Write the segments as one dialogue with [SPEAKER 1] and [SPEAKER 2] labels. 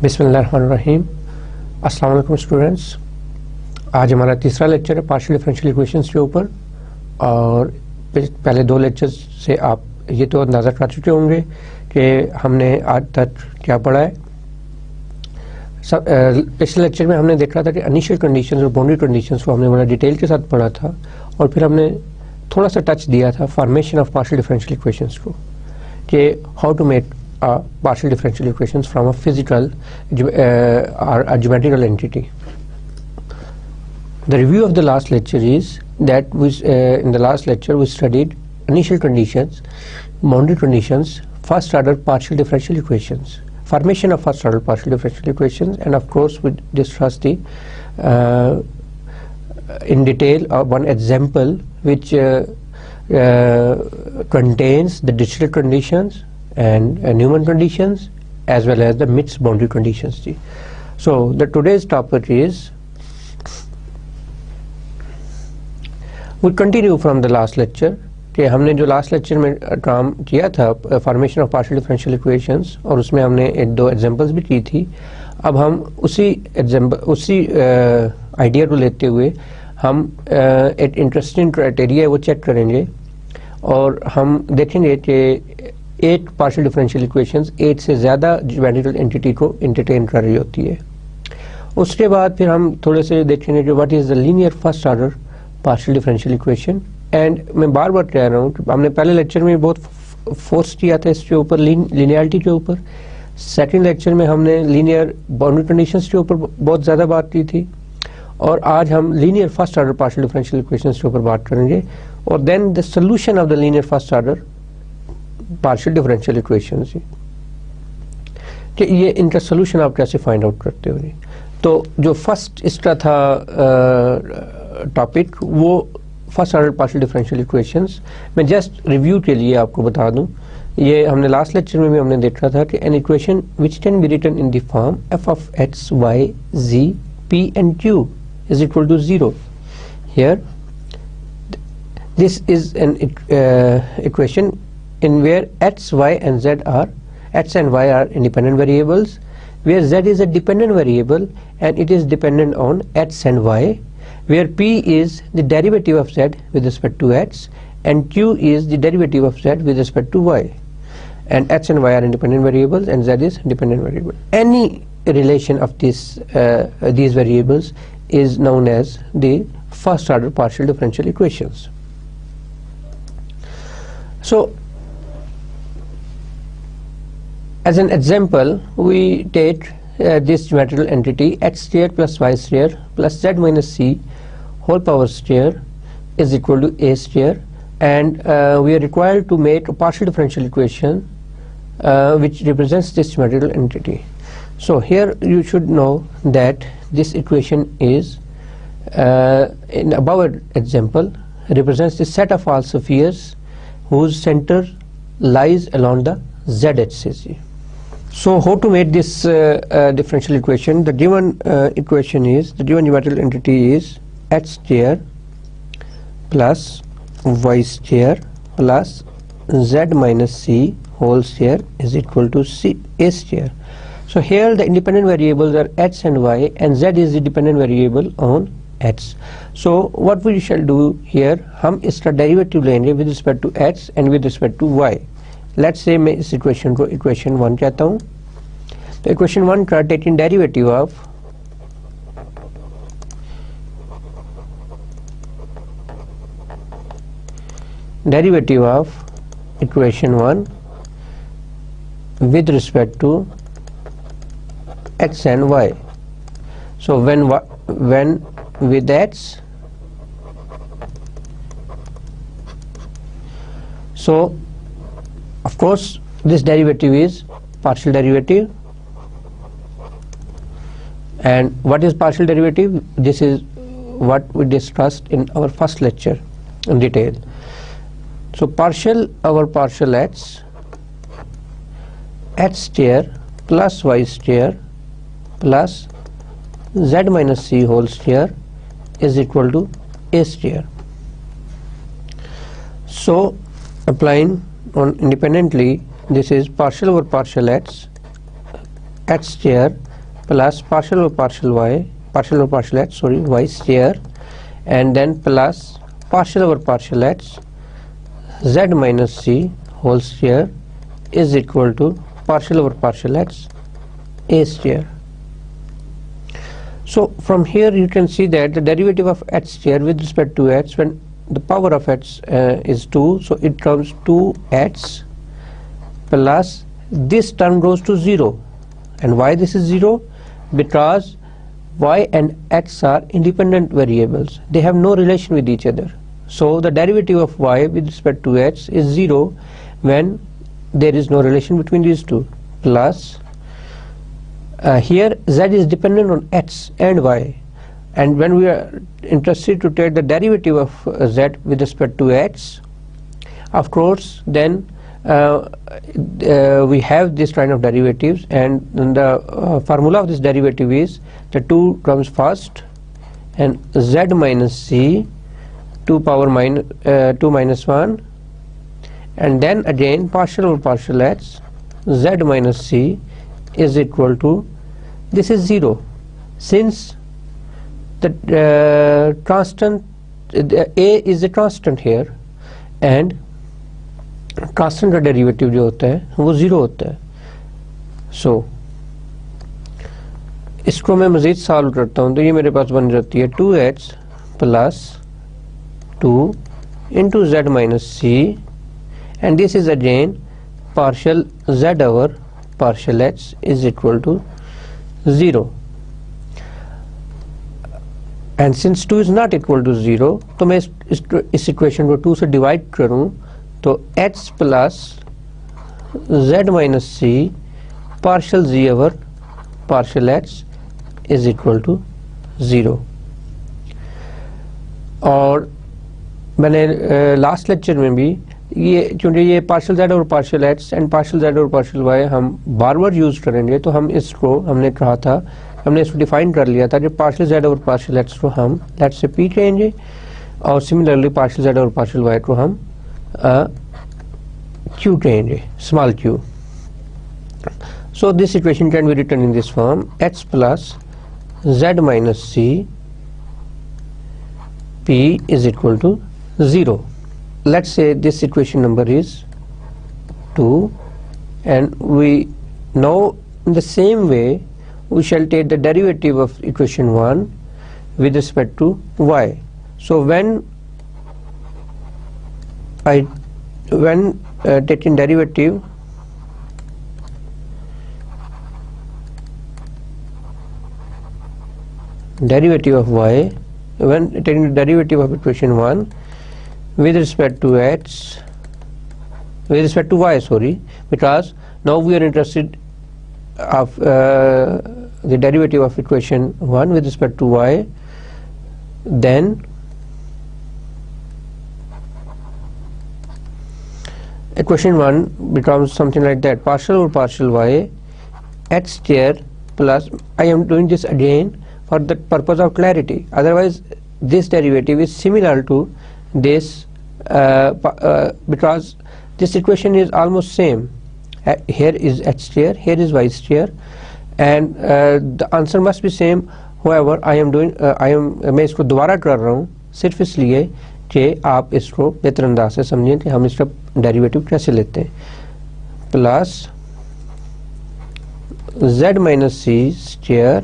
[SPEAKER 1] बिस्मिल्लाहिर्रहमानिर्रहीम। अस्सलाम वालेकुम स्टूडेंट्स। आज हमारा तीसरा लेक्चर है पार्शियल डिफरेंशियल इक्वेशंस के ऊपर। और पहले दो लेक्चर्स से आप ये तो अंदाज़ा कर चुके होंगे कि हमने आज तक क्या पढ़ा है। पिछले लेक्चर में हमने देखा था कि इनिशियल कंडीशंस और बाउंड्री कंडीशंस को हमने बड़ा डिटेल के साथ पढ़ा था, और फिर हमने थोड़ा सा टच दिया था formation of partial differential equations को, कि how to make partial differential equations from a physical or a geometrical entity. The review of the last lecture is that in the last lecture we studied initial conditions, boundary conditions, first order partial differential equations, formation of first order partial differential equations, and of course we discussed the in detail one example which contains the digital conditions and Newman conditions as well as the mixed boundary conditions. So the today's topic is, we continue from the last lecture कि हमने जो last lecture में काम किया था formation of partial differential equations, और उसमें हमने एक दो एग्जांपल्स भी की थी। अब हम उसी आइडिया को लेते हुए हम एक इंटरेस्टिंग क्राइटेरिया वो चेक करेंगे, और हम देखेंगे कि एक पार्शियल डिफरेंशियल इक्वेशंस एक से ज़्यादा ज्योमेट्रिकल एंटिटी को एंटरटेन कर रही होती है। उसके बाद फिर हम थोड़े से देखेंगे कि what is the linear first order partial differential equation. And मैं बार बार कह रहा हूँ कि हमने पहले लेक्चर में बहुत फोर्स किया था इसके ऊपर, लीनियरिटी के ऊपर। सेकेंड लेक्चर में हमने लीनियर बाउंड्री कंडीशंस के ऊपर बहुत ज़्यादा बात की थी, और आज हम linear first order partial differential equations के ऊपर बात करेंगे, और then the solution of the linear first order partial differential equations, कि ये इनका सोल्यूशन आप कैसे फाइंड आउट करते हो। तो जो फर्स्ट इसका था टॉपिक, वो first order partial differential equations. मैं जस्ट रिव्यू के लिए आपको बता दूं, ये हमने लास्ट लेक्चर में भी हमने देखा था कि an equation which can be written in the form F of x Y G P and Q is equal to 0। Here this is an equation in where x, y and z are independent variables, where z is a dependent variable and it is dependent on x and y, where p is the derivative of z with respect to x and q is the derivative of z with respect to y, and x and y are independent variables and z is dependent variable. Any relation of these variables is known as the first order partial differential equations. So as an example, we take this geometrical entity x square plus y square plus z minus c whole power square is equal to a square, and we are required to make a partial differential equation which represents this geometrical entity. So here you should know that this equation is in above example represents the set of all spheres whose center lies along the z-axis. So how to make this differential equation? The given equation is, the given geometrical entity is x square plus y square plus z minus c whole square is equal to a square. So here the independent variables are x and y, and z is the dependent variable on x. So what we shall do here, हम इसका derivative लेंगे with respect to x and with respect to y. Let's say मैं इस equation को equation 1 कहता हूँ। तो equation 1 का taking derivative of equation 1 with respect to x and y. So when with x, so of course this derivative is partial derivative. And what is partial derivative? This is what we discussed in our first lecture in detail. So partial over partial x square plus y square plus z minus c whole square is equal to a square. So applying on independently, this is partial over partial x square plus partial over partial h, sorry, y square, and then plus partial over partial h z minus c whole square is equal to partial over partial h a square. So from here you can see that the derivative of h square with respect to h, when the power of h is 2, so it comes 2h plus this term goes to 0. And why this is 0? Because y and x are independent variables. They have no relation with each other. So the derivative of y with respect to h is 0 when there is no relation between these two. Plus here z is dependent on x and y, and when we are interested to take the derivative of z with respect to x, of course then we have this kind of derivatives, and the formula of this derivative is the 2 comes first and z minus c 2 power 2 minus 1, and then again partial over partial h z minus c is equal to, this is 0 since the constant a is a constant here, and constant का derivative जो होता है वो 0 होता है. सो इसको मैं मज़ीद सॉल्व करता हूँ तो ये मेरे पास बन जाती है 2h plus 2 into z minus C, and this is again partial z over partial h is equal to 0. And since 2 is not equal to 0, तो मैं इस इक्वेशन को 2 से डिवाइड करूँ तो h plus z minus C partial z over partial h is equal to 0. और मैंने last lecture में भी ये, क्योंकि ये पार्शियल z और partial h and partial z और पार्शियल y हम बार बार यूज करेंगे, तो हम इसको, हमने कहा था, हमने इसको डिफाइन कर लिया था कि पार्शियल z और पार्शियल h को हम लेट्स से p कहेंगे, और सिमिलरली पार्शियल z और पार्शियल y को हम q कहेंगे, small q. So this equation can be written in this form: h plus z minus c p is equal to 0. Let's say this equation number is 2, and we know in the same way we shall take the derivative of equation 1 with respect to y. So when taking derivative of y, when taking the derivative of equation 1 with respect to x, with respect to y, sorry, because now we are interested of the derivative of equation 1 with respect to y, then equation 1 becomes something like that: partial over partial y h square plus, I am doing this again for the purpose of clarity, otherwise this derivative is similar to this because this equation is almost same. Here is h square, here is y square, and the answer must be same. However, I am doing मैं इसको दोबारा कर रहा हूँ सिर्फ इसलिए कि आप इसको बेहतर अंदाज से समझें कि हम इसका डेरिवेटिव कैसे लेते हैं. Plus z minus c square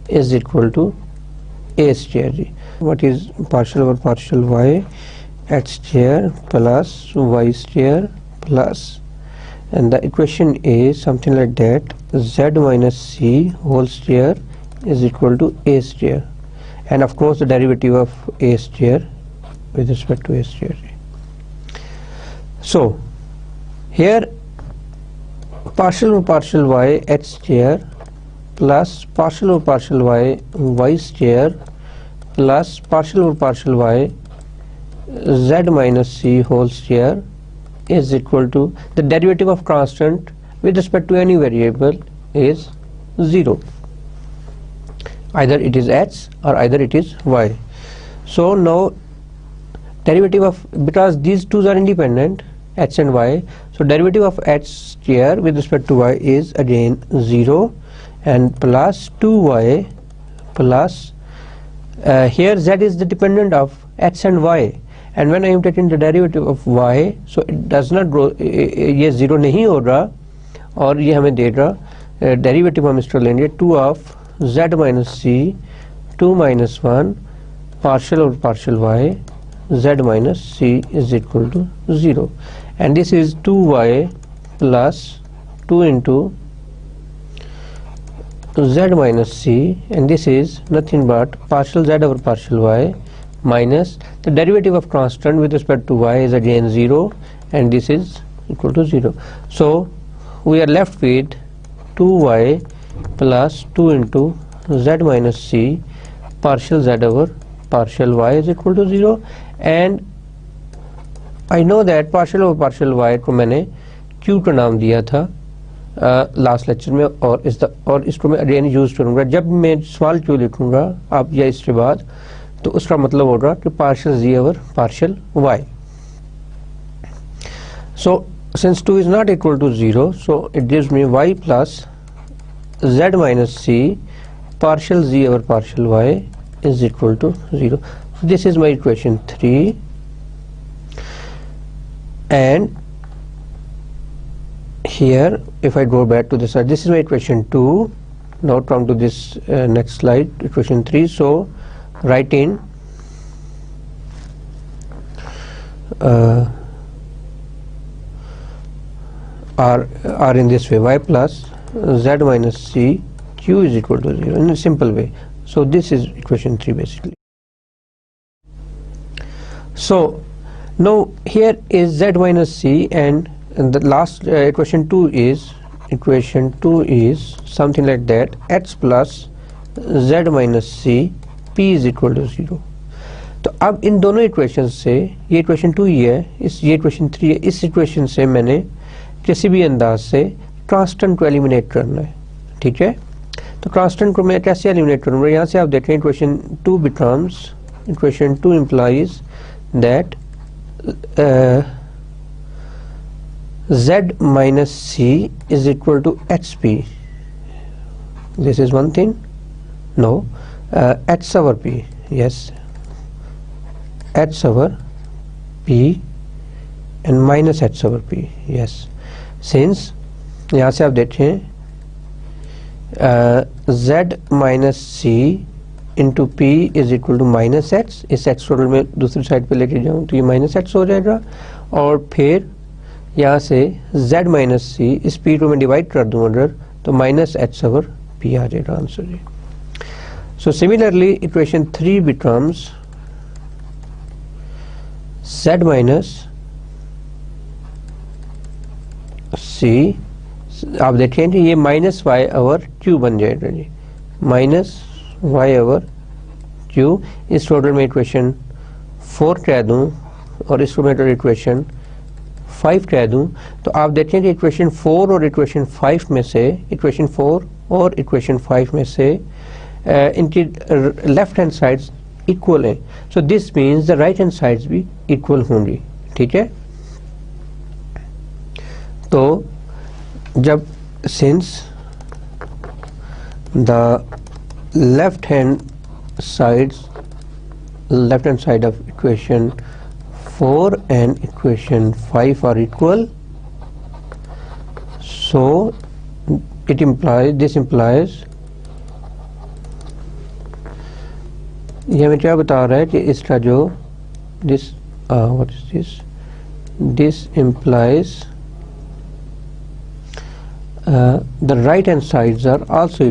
[SPEAKER 1] is equal to a square. What is partial over partial y? H square plus y square plus, and the equation is something like that: z minus c whole square is equal to a square, and of course the derivative of a square with respect to a square. So here partial over partial y h square plus partial over partial y y square plus partial over partial y z minus c whole square is equal to, the derivative of constant with respect to any variable is 0. Either it is x or either it is y. So now derivative of, because these two are independent, h and y, so derivative of h square with respect to y is again 0, and plus 2y plus here z is the dependent of x and y, and when I am taking the derivative of y, so it does not grow, ये zero नहीं हो रहा और ये हमें दे रहा derivative हम इसका लेंगे 2 of z minus C 2 minus 1 partial और partial y z minus c is equal to 0, and this is 2y plus 2 into z minus c, and this is nothing but partial z over partial y minus the derivative of constant with respect to y is again 0, and this is equal to 0. So we are left with 2y plus 2 into z minus c partial z over partial y is equal to 0, and I know that partial over partial y को मैंने q का नाम दिया था last lecture में, और इसको मैं अगेन यूज करूंगा जब मैं सवाल q लिखूंगा अब या इसके बाद, तो उसका मतलब होगा कि partial z over partial y. So since 2 is not equal to 0, so it gives me y plus z minus c partial z over partial y is equal to 0. So this is my equation 3, and here if I go back to this side, this is my equation 2. Now come to this next slide, equation 3. So write in are in this way, y plus z minus c q is equal to 0 in a simple way. So this is equation 3 basically. So now here is z minus c, and the last equation 2 is something like that, x plus z minus c p is equal to 0. तो अब इन दोनों equation से, ये equation 2 ही है, ये equation 3 है, इस equation से मैंने किसी भी अंदाज से कांस्टेंट को एलिमिनेट करना है, ठीक है। तो कांस्टेंट को मैं कैसे एलिमिनेट करूँगा, यहाँ से आप देखें equation 2 becomes, equation 2 implies that z minus c is equal to hp. This is one thing. No, h over p. Yes, h over p and minus h over p. Yes, since यहाँ से आप देखें z minus c into p is equal to minus x, इस x को मैं दूसरी side पे लेके जाऊँ तो ये minus x हो जाएगा, और फिर यहाँ से z माइनस सी इस p को मैं डिवाइड कर दूँ अगर, तो माइनस एच ओवर p आ जाएगा आंसर जी। So similarly equation 3 becomes z minus C, आप देखें कि ये माइनस वाई ओवर क्यू बन जाएगा जी, माइनस वाई ओवर क्यू। इस टोटल में इक्वेशन 4 कह दूँ और इसको मैं इक्वेशन 5 कह दूं, तो आप देखें कि इक्वेशन 4 और इक्वेशन 5 में से, इक्वेशन 4 और इक्वेशन 5 में से इनकी लेफ्ट हैंड साइड्स इक्वल हैं, सो this means the right hand sides भी इक्वल होंगी, ठीक है। तो जब since the left hand side of equation 4 and equation 5 are equal, so it implies, this implies, ये हमें क्या बता रहा है कि इसका जो this what is this, this implies the right hand sides are also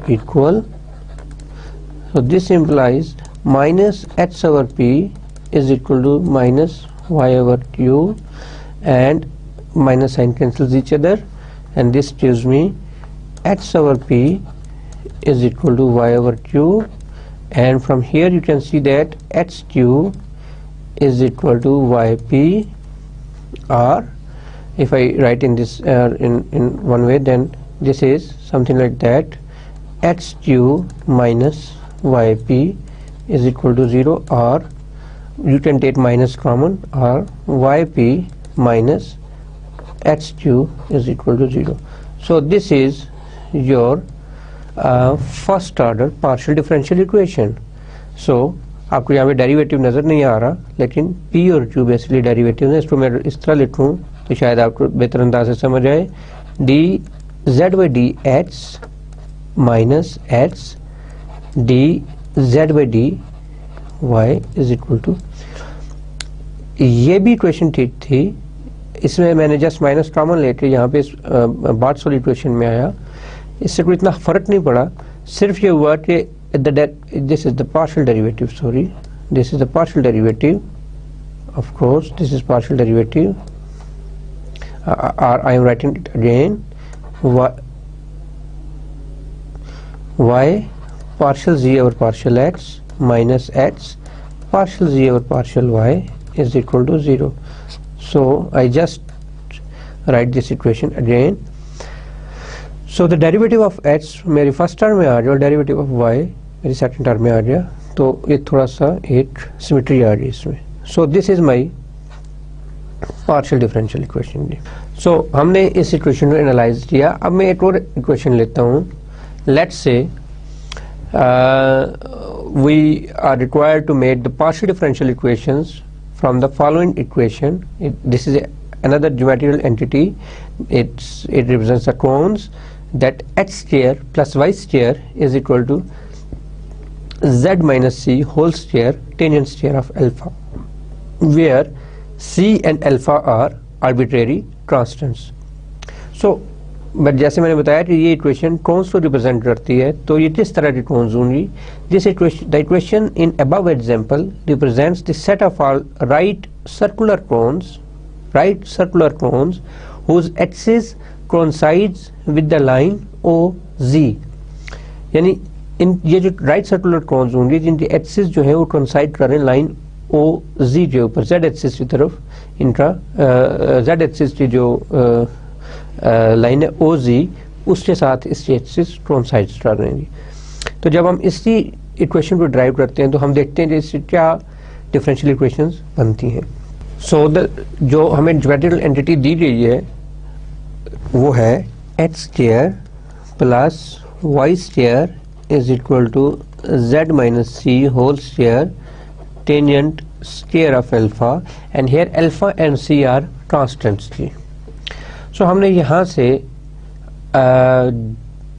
[SPEAKER 1] equal. So this implies minus h over p is equal to minus y over q, and minus sign cancels each other, and this gives me h over p is equal to y over q, and from here you can see that hq is equal to yp, or if I write in this in one way, then this is something like that, hq minus yp is equal to 0, or you can take minus common, or yp minus h2 is equal to 0. So this is your first order partial differential equation. So आपको यहाँ पे derivative नज़र नहीं आ रहा, लेकिन p और q basically derivative है. इसको मैं इस तरह लिखूँ तो शायद आपको बेहतर अंदाज से समझ आए. D Z by D X minus X D Z by D Y is equal to, ये भी इक्वेशन ठीक थी. इसमें मैंने जस्ट माइनस कॉमन लेके यहाँ पे बार्ट्स वाली इक्वेशन में आया. इससे कोई इतना फर्क नहीं पड़ा. सिर्फ ये हुआ कि this is the partial derivative, sorry, this is the partial derivative, of course this is partial derivative, or I am writing it again, y partial z over partial x minus x partial z over partial y is equal to 0. So I just write this equation again. So the derivative of x मेरी first term में आ गया और derivative of y मेरी second term में आ गया, तो ये थोड़ा सा एक सिमेट्री आ गई इसमें. So this is my partial differential equation. So हमने इस इक्वेशन को एनालाइज किया. अब मैं एक और इक्वेशन लेता हूँ. Let's say we are required to make the partial differential equations from the following equation. This is another geometrical entity. It represents the cones that x square plus y square is equal to z minus c whole square tangent square of alpha, where c and alpha are arbitrary constants. So but जैसे मैंने बताया कि ये equation cons को represent करती है, तो ये किस तरह की कोन्स होंगी. This equation, the equation in above example represents the set of all right circular cones whose axis coincides with the line OZ. यानी इन ये जो राइट सर्कुलर कोन्स होंगे जिनकी एक्सिस जो है वो कोइंसाइड कर रहे हैं लाइन OZ के ऊपर, जेड एक्सिस की तरफ. इनका जेड एक्सिस की जो लाइन है OZ उसके साथ इसकी एक्सिस कोइंसाइड कर रहे हैं. तो जब हम इसी इक्वेशन को ड्राइव करते हैं तो हम देखते हैं कि इससे क्या डिफरेंशियल इक्वेशंस बनती हैं. सो जो हमें ज्योमेट्रिकल एंटिटी दी गई है वो है X square plus Y square is equal to Z minus C whole square tangent square of alpha, and here alpha and C are constants थी. सो हमने यहाँ से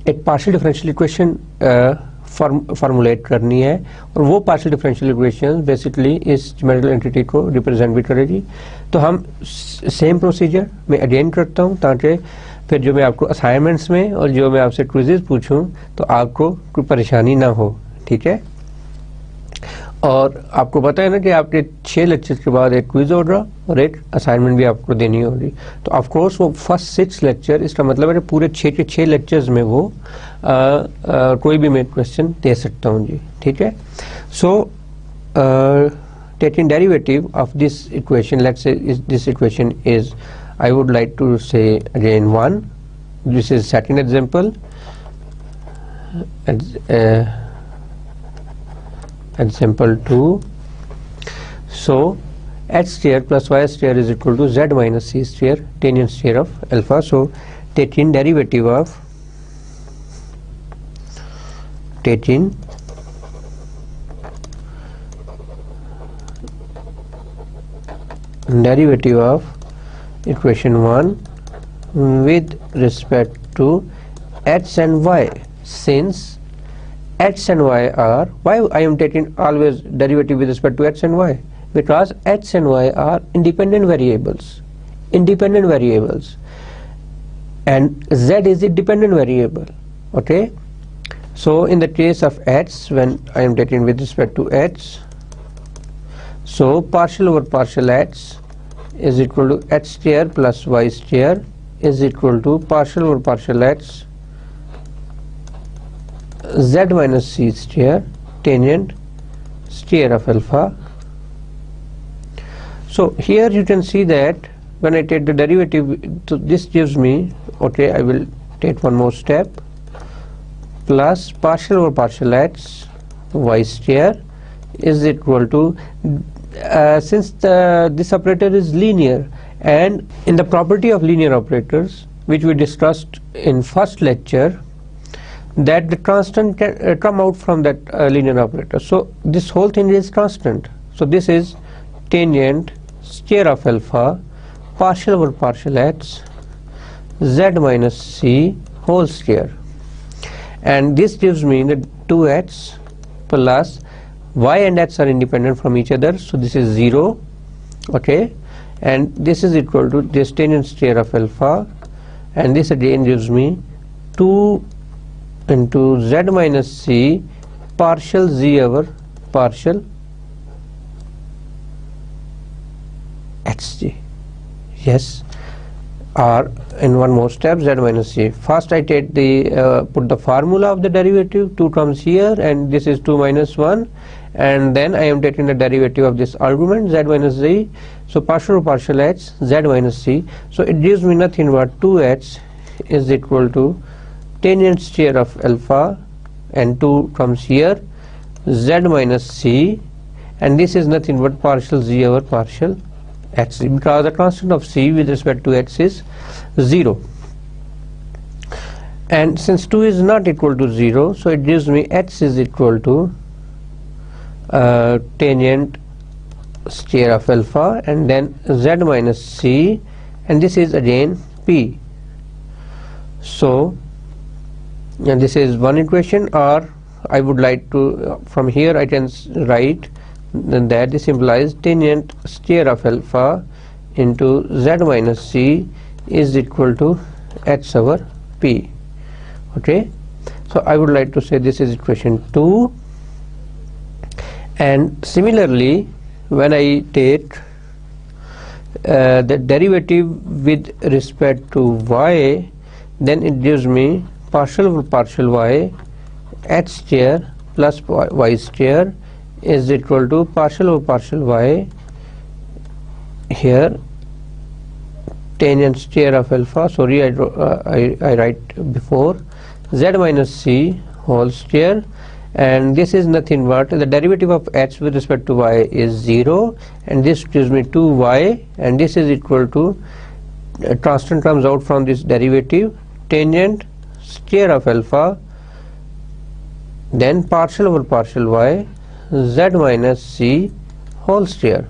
[SPEAKER 1] एक पार्शियल डिफरेंशियल इक्वेशन फॉर्मुलेट करनी है, और वो पार्शियल डिफरेंशियल इक्वेशन बेसिकली इस ज्योमेट्रिकल एंटिटी को रिप्रेजेंट भी करेगी. तो हम सेम प्रोसीजर में अगेन करता हूँ ताकि फिर जो मैं आपको असाइनमेंट्स में और जो मैं आपसे क्विज़ेस पूछूं तो आपको कोई परेशानी ना हो. ठीक है. और आपको पता है ना कि आपके 6 लेक्चर्स के बाद एक क्विज होगा और एक असाइनमेंट भी आपको देनी होगी. तो ऑफ कोर्स वो फर्स्ट 6 लेक्चर, इसका मतलब है कि पूरे 6 के 6 लेक्चर्स में वो कोई भी मैं क्वेश्चन दे सकता हूँ जी. ठीक है. So taking derivative of this equation, let's say this equation is, I would like to say again 1. This is second example. Example 2. So x square plus y square is equal to z minus c square tangent square of alpha. So taking derivative of equation 1 with respect to x and y, since x and y are, why I am taking always derivative with respect to x and y? Because x and y are independent variables, and z is a dependent variable. Okay. So in the case of x, when I am taking with respect to x, so partial over partial x is equal to x square plus y square is equal to partial over partial x z minus c square tangent square of alpha. So here you can see that when I take the derivative, so this gives me, okay, I will take one more step, plus partial over partial x y square is equal to, since this operator is linear And in the property of linear operators, which we discussed in first lecture, that the constant can come out from that linear operator. So this whole thing is constant. So this is tangent square of alpha partial over partial h z minus c whole square, and this gives me the 2h plus y and h are independent from each other, so this is 0, okay, and this is equal to this tangent square of alpha, and this again gives me 2 into z minus c partial z over partial hg. Yes, or in one more step, z minus c. First I take the put the formula of the derivative, 2 comes here and this is 2 minus 1, and then I am taking the derivative of this argument z minus z, so partial over partial h z minus c, so it gives me nothing but 2h is equal to tangent square of alpha, and 2 comes here, z minus c, and this is nothing but partial z over partial hc, because the constant of c with respect to h is 0, and since 2 is not equal to 0, so it gives me h is equal to tangent square of alpha and then z minus c, and this is again p. So and this is one equation, or I would like to from here I can write then that this implies tangent square of alpha into z minus c is equal to h over p. Okay, so I would like to say this is equation 2, and similarly when I take the derivative with respect to y, then it gives me partial over partial y h square plus y square is equal to partial over partial y here tangent square of alpha, sorry I write before, z minus c whole square, and this is nothing but the derivative of h with respect to y is 0, and this gives me 2y, and this is equal to constant comes out from this derivative tangent square of alpha then partial over partial y z minus c whole square.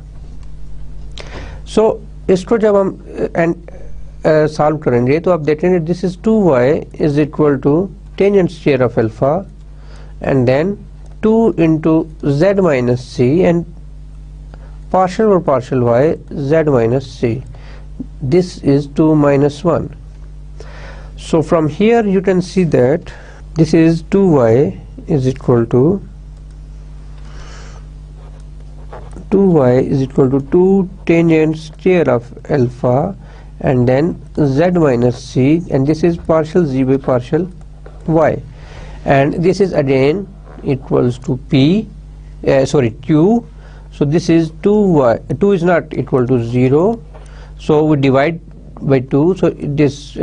[SPEAKER 1] So इसको जब हम solve करेंगे तो आप देखेंगे this is 2y is equal to tangent square of alpha and then 2 into z minus c and partial over partial y z minus c. This is 2 minus 1. So from here you can see that this is 2y is equal to 2 tangent square of alpha and then z minus c, and this is partial z by partial y, and this is again equals to p q. So this is 2y, 2 is not equal to 0, so we divide by 2, so this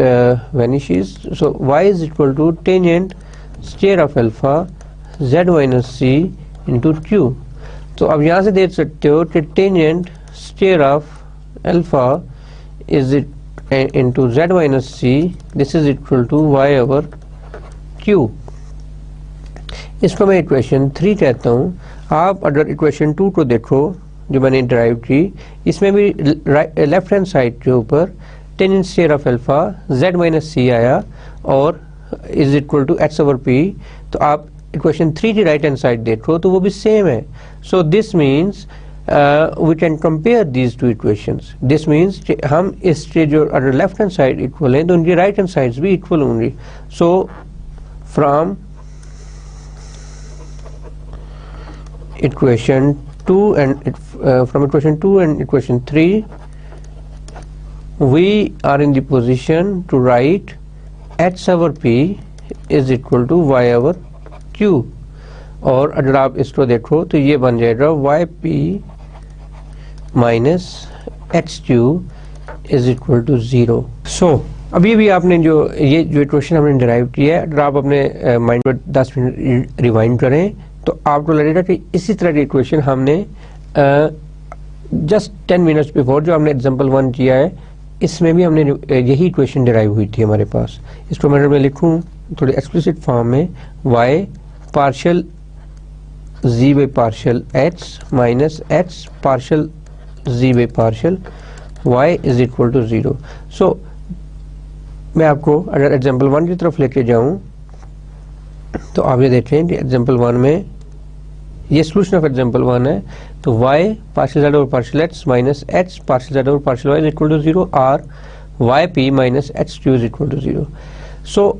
[SPEAKER 1] vanishes, so y is equal to tangent square of alpha z minus c into q. तो अब यहाँ से देख सकते हो कि tangent square of alpha is into z minus c, this is equal to y over q. इसको मैं इक्वेशन 3 कहता हूँ. आप अगर इक्वेशन 2 को देखो जो मैंने ड्राइव की, इसमें भी लेफ्ट हैंड साइड के ऊपर tangent square of alpha z minus c आया और is equal to h over p. तो आप इक्वेशन 3 की राइट हैंड साइड देखो तो वो भी सेम है. So this means we can compare these two equations. This means हम इसके जो अगर लेफ्ट हैंड साइड इक्वल हैं तो उनकी राइट हैंड साइड्स भी इक्वल होंगी. So from equation 2 and equation 3 we are in the position to write h over p is equal to y over q. और अगर आप इसको देखो तो ये बन जाएगा yp minus hq is equal to 0. So अभी भी आपने जो ये जो इक्वेशन हमने डिराइव किया है, अगर आप अपने माइंड पर 10 मिनट रिवाइंड करें तो आपको लगेगा कि इसी तरह की इक्वेशन हमने जस्ट 10 मिनट्स बिफोर जो हमने एग्जांपल 1 किया है, इसमें भी हमने यही इक्वेशन डिराइव हुई थी हमारे पास। इसको मैं लिखूँ थोड़ी एक्सप्लिसिट फॉर्म में, y partial z by partial h minus h partial z by partial y is equal to 0। So मैं आपको अगर एग्जांपल 1 की तरफ लेके जाऊं तो आप ये देखें कि एग्जांपल 1 में ये सोल्यूशन ऑफ एग्जांपल 1 है, तो y partial z over partial h minus h partial z over partial y is equal to 0 और yp minus h2 is equal to 0। So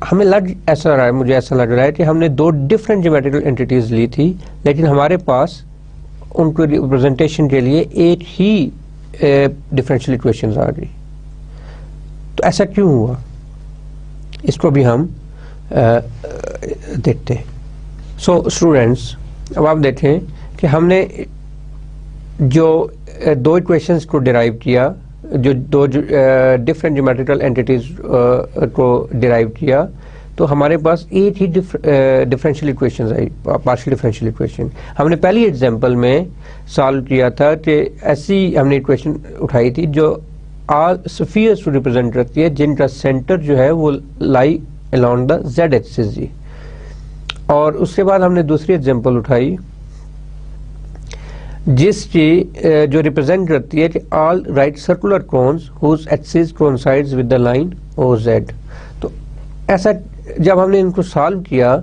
[SPEAKER 1] हमें ऐसा रहा है, मुझे ऐसा लग रहा है कि हमने दो डिफरेंट ज्योमेट्रिकल एंटिटीज ली थी, लेकिन हमारे पास उनको रिप्रेजेंटेशन के लिए एक ही डिफरेंशियल इक्वेशंस आ गई। तो ऐसा क्यों हुआ, इसको भी हम देखते हैं। सो स्टूडेंट्स, अब आप देखें कि हमने जो दो इक्वेशंस को डिराइव किया, जो दो डिफरेंट ज्योमेट्रिकल एंटिटीज को डिराइव किया, तो हमारे पास एक ही डिफरेंशियल इक्वेशंस आई, पार्शियल डिफरेंशियल इक्वेशन। हमने पहली एग्जांपल में सॉल्व किया था कि ऐसी हमने इक्वेशन उठाई थी जो ऑल स्फीयर्स को रिप्रेजेंट करती है, जिनका सेंटर जो है वो लाई अलोंग द z एक्सिस जी। और उसके बाद हमने दूसरी एग्जांपल उठाई जिसकी जो रिप्रेजेंट करती है कि all right circular cones whose axis coincides with the line OZ। तो ऐसा जब हमने इनको सॉल्व किया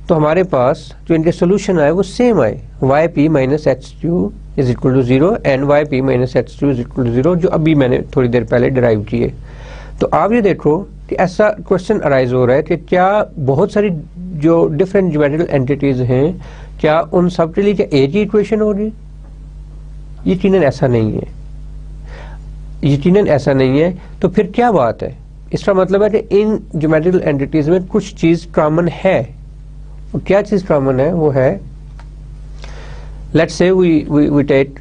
[SPEAKER 1] तो हमारे पास जो इनके सोल्यूशन आए वो सेम आए, yp minus h2 is equal to 0 and yp minus h2 is equal to 0, जो अभी मैंने थोड़ी देर पहले डिराइव किए। तो आप ये देखो कि ऐसा क्वेश्चन अराइज हो रहा है कि क्या बहुत सारी जो डिफरेंट ज्योमेट्रिकल एंटिटीज हैं, क्या उन सब के लिए क्या एक ही इक्वेशन होगी? यकीनन ऐसा नहीं है, यकीनन ऐसा नहीं है। तो फिर क्या बात है? इसका मतलब है कि इन ज्योमेट्रिकल एंटिटीज में कुछ चीज कॉमन है। और क्या चीज कॉमन है? वो है, let's say we take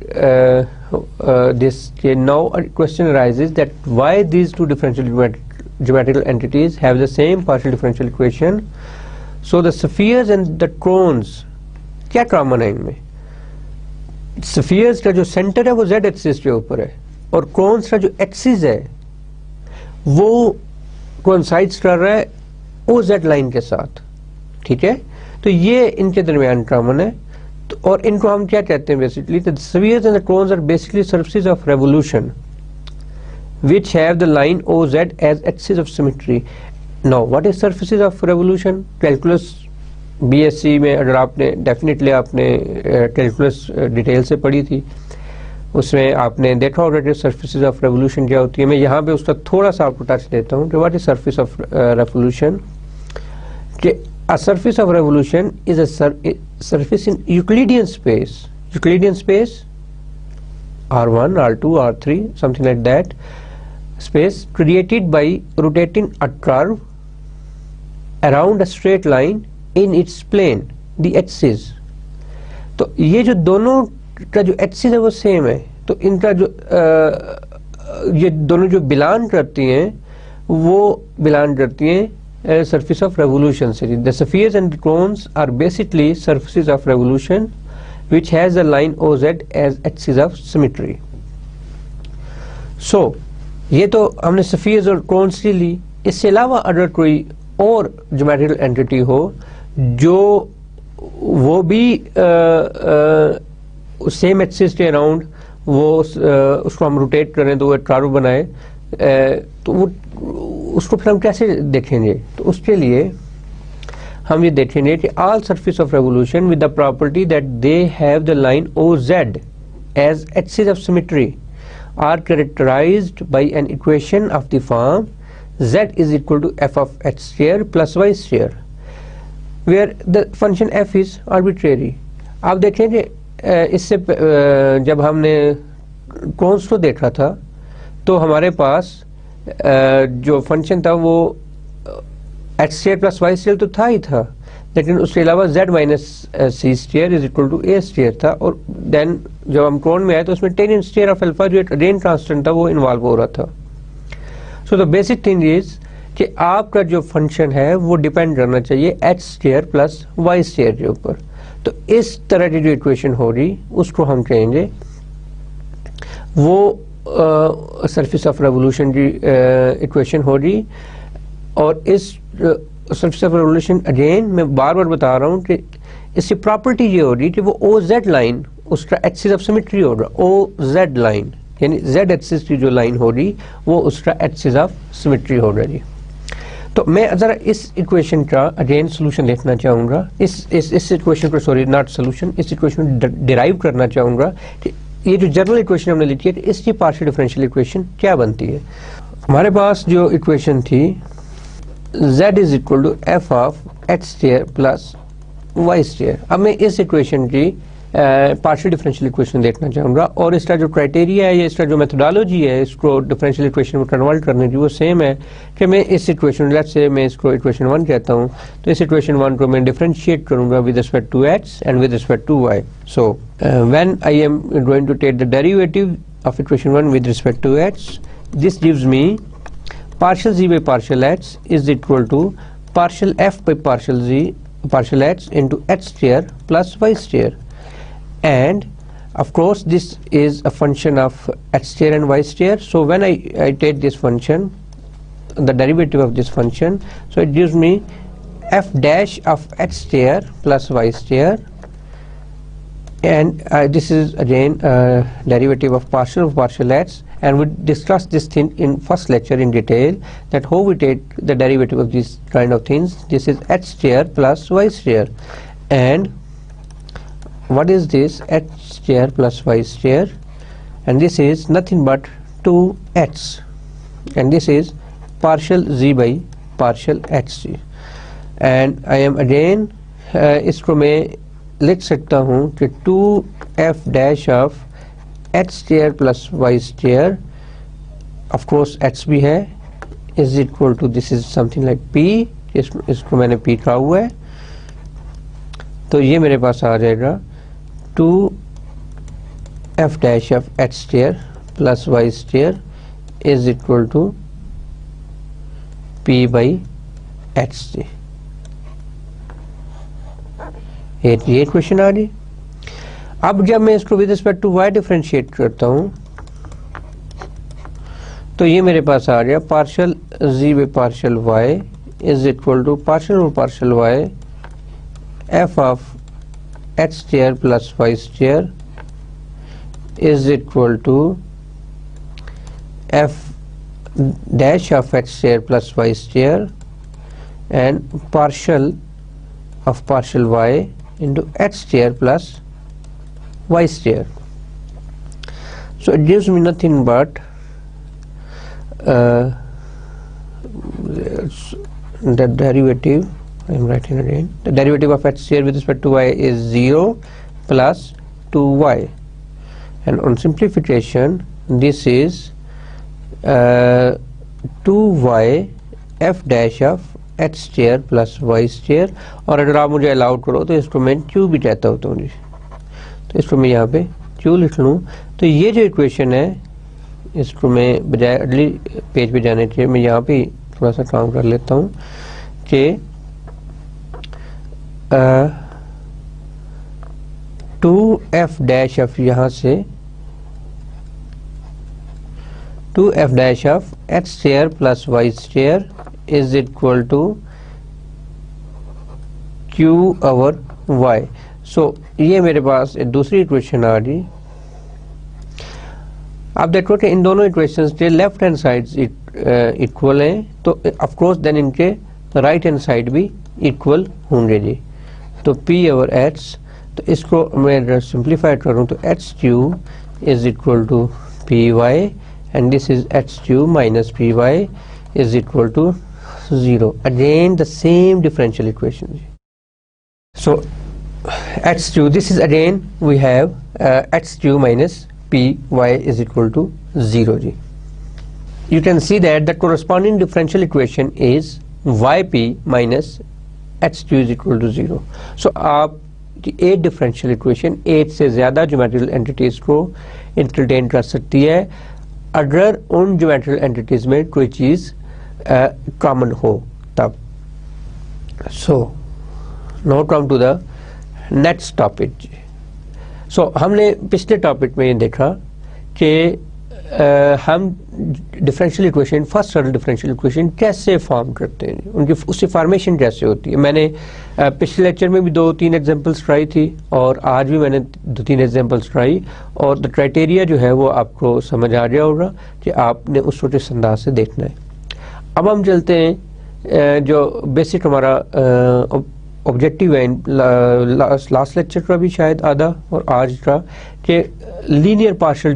[SPEAKER 1] this, now a question arises that why these two differential geometrical entities have the same partial differential equation, so the spheres and the cones क्या कॉमन है इनमें? स्फीयर्स का जो centre है वो z axis के ऊपर है, और कोन्स का जो एक्सिस है वो कोइंसाइड्स कर रहा है OZ लाइन के साथ, ठीक है? तो ये इनके दरमियान कॉमन है। तो और इनको हम क्या कहते हैं basically? The spheres and the cones are basically surfaces of revolution which have the line OZ as axis of symmetry. Now what is surfaces of revolution? Calculus BSc में अगर आपने डेफिनेटली आपने कैलकुलस डिटेल से पढ़ी थी, उसमें आपने देखा होगा कि सर्फेसेस ऑफ रेवोल्यूशन क्या होती है। मैं यहाँ पे उसका थोड़ा सा आपको टच देता हूँ कि what is surface of revolution. कि a surface of revolution is a surface in Euclidean space, Euclidean space R1, R2, R3, something like that, space created by rotating a curve around a straight line in its plane, the axis। तो ये जो दोनों का जो axis है वो same है, तो इनका जो ये दोनों जो बिलोंग करती हैं वो बिलोंग करती हैं surface of revolution से। The spheres and cones are basically surfaces of revolution which has a line OZ as axis of symmetry। So ये तो हमने स्फीयर्स और कोन्स की ली। इससे अलावा अगर कोई और ज्योमेट्रिकल एंटिटी हो जो वो भी सेम एक्सिस के अराउंड वो उसको हम रोटेट करें तो वो कर्व बनाए, तो वो उसको फिर हम कैसे देखेंगे? तो उसके लिए हम ये देखेंगे कि all surface of revolution with the property that they have the line OZ as axis of symmetry are characterized by an equation of the form z is equal to f of x square plus y square where the function f is arbitrary। आप देखेंगे इससे जब हमने cons को देखा था तो हमारे पास जो फंक्शन था वो x square plus y square तो था ही था, लेकिन उसके अलावा z minus C square is equal to A square था। और देन जब हम कोण में आए तो उसमें टेन स्क्वायर ऑफ अल्फा जो एक रेंज कांस्टेंट था वो इन्वॉल्व हो रहा था। So the basic thing is कि आपका जो फंक्शन है वो डिपेंड करना चाहिए x square plus y square के ऊपर। तो इस तरह की जो इक्वेशन हो रही उसको हम कहेंगे वो सरफेस ऑफ रेवोल्यूशन की इक्वेशन हो रही, और इस सरफेस ऑफ रेवोल्यूशन अगेन मैं बार बार बता रहा हूँ कि इसकी प्रॉपर्टी ये हो रही कि वो ओ जेड लाइन उसका एक्सिस ऑफ सिमेट्री हो रहा, ओ जेड लाइन यानी जेड एक्सिस की जो लाइन हो रही वो उसका एक्सिस ऑफ सिमेट्री हो रहा जी। तो मैं ज़रा इस इक्वेशन का अगेन सोल्यूशन लिखना चाहूँगा, इस इक्वेशन को, सॉरी नॉट सोल्यूशन, इस इक्वेशन को डिराइव करना चाहूँगा कि ये जो जनरल इक्वेशन हमने लिखी है इसकी पार्शियल डिफरेंशियल इक्वेशन क्या बनती है। हमारे पास जो इक्वेशन थी z is equal to F of X square plus Y square. अब मैं इस इक्वेशन की पार्शियल डिफरेंशियल इक्वेशन देखना चाहूँगा, और इसका जो क्राइटेरिया है या इसका जो मेथोडोलॉजी है इसको डिफरेंशियल इक्वेशन में कन्वर्ट करने की वो सेम है कि मैं इस इक्वेशन, लेट्स से मैं इसको इक्वेशन 1 कहता हूँ, तो इस इक्वेशन 1 को मैं डिफरेंशिएट करूँगा with respect to x and with respect to y। So when I am going to take the derivative of equation 1 with respect to x, this gives me partial z by partial x is equal to partial f by partial z partial x into x square plus y square, and of course this is a function of x square and y square. So when I take this function, the derivative of this function, so it gives me f dash of x square plus y square, and this is again derivative of partial x, and we discussed this thing in first lecture in detail, that how we take the derivative of these kind of things. This is x square plus y square, and what is this x square plus y square, and this is nothing but 2x, and this is partial z by partial x, and I am again इसको मैं लिख सकता हूँ कि 2f dash of x square plus y square, of course x भी है, is equal to, this is something like p, इसको मैंने p कहा हुआ है, तो ये मेरे पास आ जाएगा 2f dash of x square plus y square is equal to p by x। ये क्वेश्चन आ रही। अब जब मैं इसको with respect to y differentiate करता हूँ तो ये मेरे पास आ गया partial z by partial y is equal to partial y f of x square plus y square is equal to f dash of x square plus y square and partial of partial y into x square plus y square. So it gives me nothing but the derivative, I am writing again, the derivative of x square with respect to y is 0 plus 2y, and on simplification this is 2y f dash of x square plus Y square, और अगर आप मुझे allow करो तो इसको मैं Q भी कहता होता हूँ जी, तो इसको मैं यहाँ पे क्यू लिख लूँ। तो ये जो इक्वेशन है इसको मैं बजाय अगली पेज पे जाने के मैं यहाँ पे थोड़ा सा काम कर लेता हूँ कि 2f डैश ऑफ यहाँ से 2f dash of X square plus Y square is equal to q over y। so ये मेरे पास दूसरी इक्वेशन आ रही। आप देखो कि इन दोनों इक्वेशंस के लेफ्ट हैंड साइड इक्वल हैं, तो ऑफ कोर्स देन इनके राइट हैंड साइड भी इक्वल होंगे जी। तो p ओवर h, तो इसको मैं सिंप्लीफाई करूँ तो H Q is equal to P Y, and this is H Q minus P Y is equal to 0. Again the same differential equation. So x2, this is again we have x2 minus py is equal to 0 जी. You can see that the corresponding differential equation is yp minus x2 is equal to 0. So आप एक differential equation एक से ज़्यादा geometrical entities को entertain कर सकती है अगर उन ज्योमेट्रिकल एंटिटीज में कोई चीज़ कॉमन हो तब। So now come to the next topic. So हमने पिछले टॉपिक में ये देखा कि हम differential equation, first order differential equation कैसे फॉर्म करते हैं, उनकी उसकी फॉर्मेशन कैसे होती है। मैंने पिछले लेक्चर में भी 2-3 एग्जांपल्स ट्राई थी और आज भी मैंने 2-3 एग्जांपल्स ट्राई, और द क्राइटेरिया जो है वो आपको समझ आ गया होगा कि आपने उस छोटे अंदाज से देखना है। अब हम चलते हैं जो बेसिक हमारा ऑब्जेक्टिव है लास्ट लेक्चर का भी शायद आधा और आज का, कि लीनियर पार्शियल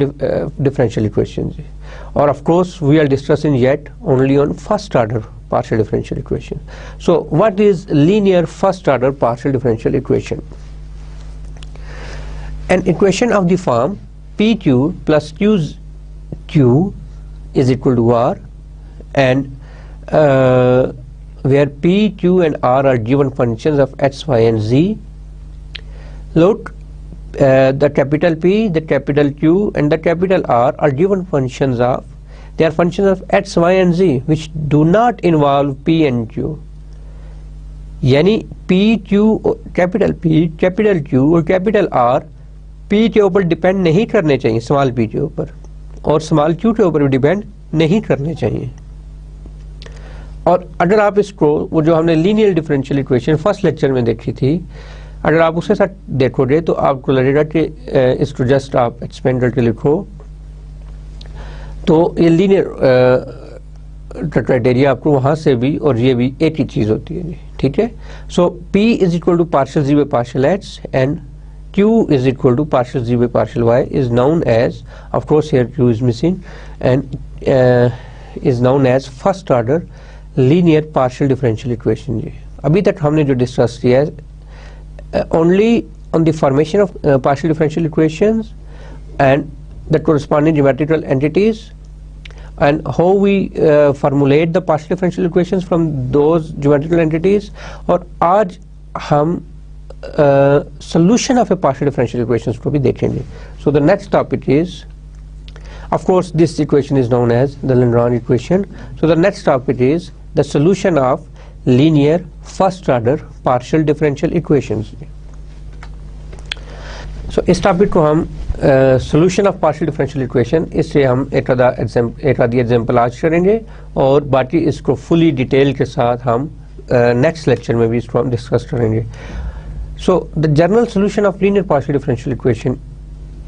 [SPEAKER 1] डिफरेंशियल इक्वेशन, और of course we are discussing yet only on first order partial differential equation. So what is linear first order partial differential equation? An equation of the form PQ plus QQ is equal to R, and where P, Q and R are given functions of x, y and z. Look, the capital P, the capital Q and the capital R are given functions of, they are functions of x, y and z which do not involve P and Q. यानी P, Q, capital P, capital Q और capital R P के ऊपर depend नहीं करने चाहिए, small p के ऊपर, और स्मॉल q के ऊपर भी डिपेंड नहीं करने चाहिए। और अगर आप इसको, वो जो हमने linear differential equation first lecture में देखी थी, अगर आप उसके साथ देखोगे तो आपको लगेगा कि इसको जस्ट आप एक्सपेंड करके लिखो तो ये लीनियर क्राइटेरिया आपको वहां से भी और ये भी एक ही चीज होती है, ठीक है। So P is equal to partial Z by partial X and Q is equal to partial z by partial y is known as, of course here Q is missing, and is known as first order linear partial differential equation। अभी तक हमने जो discuss किया है only on the formation of partial differential equations and the corresponding geometrical entities and how we formulate the partial differential equations from those geometrical entities, और आज हम solution of a partial differential equations को भी देखेंगे। So the next topic is, of course this equation is known as the Lagrange equation. So the next topic is the solution of linear first order partial differential equations. So इस topic को हम solution of partial differential equation, इससे हम एक आधी example आज करेंगे और बाकी इसको फुली डिटेल के साथ हम नेक्स्ट लेक्चर में भी इसको हम डिस्कस करेंगे। So the general solution of linear partial differential equation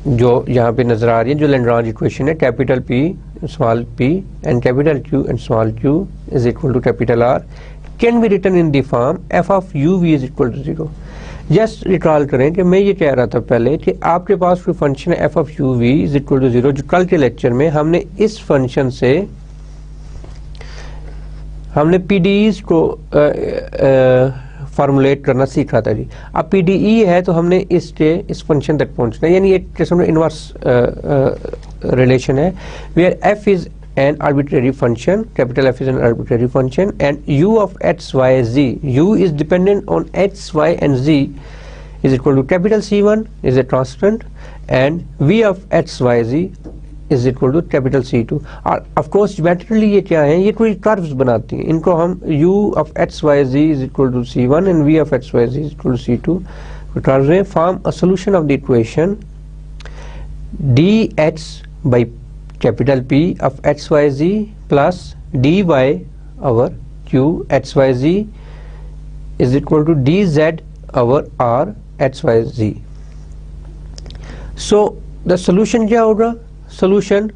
[SPEAKER 1] जो यहाँ पे नजर आ रही है, जो Lagrange equation है, capital P small p and capital Q and small q is equal to capital R can be written in the form f of u v is equal to 0। Just recall करें कि मैं ये कह रहा था पहले कि आपके पास कोई फंक्शन है f of u v is equal to 0, जो कल के लेक्चर में हमने इस फंक्शन से हमने PDEs को फॉर्मुलेट करना सीखा था जी। अब PDE है तो हमने इस फंक्शन तक पहुंचना है, यानी एक किस्म में इनवर्स रिलेशन है, where f is an arbitrary function, capital F is an arbitrary function, and u of x, y, z, u is dependent on x, y and z is equal to capital C1 is a constant and v of x, y, z is equal to capital C2। और of course geometrically ये क्या है, ये कोई curves बनाती हैं, इनको हम u of x, y, z is equal to C1 and v of x, y, z is equal to C2 curves में form a solution of the equation dx by capital P of x, y, z plus dy over q x, y, z is equal to dz over r x, y, z। So the solution क्या होगा, solution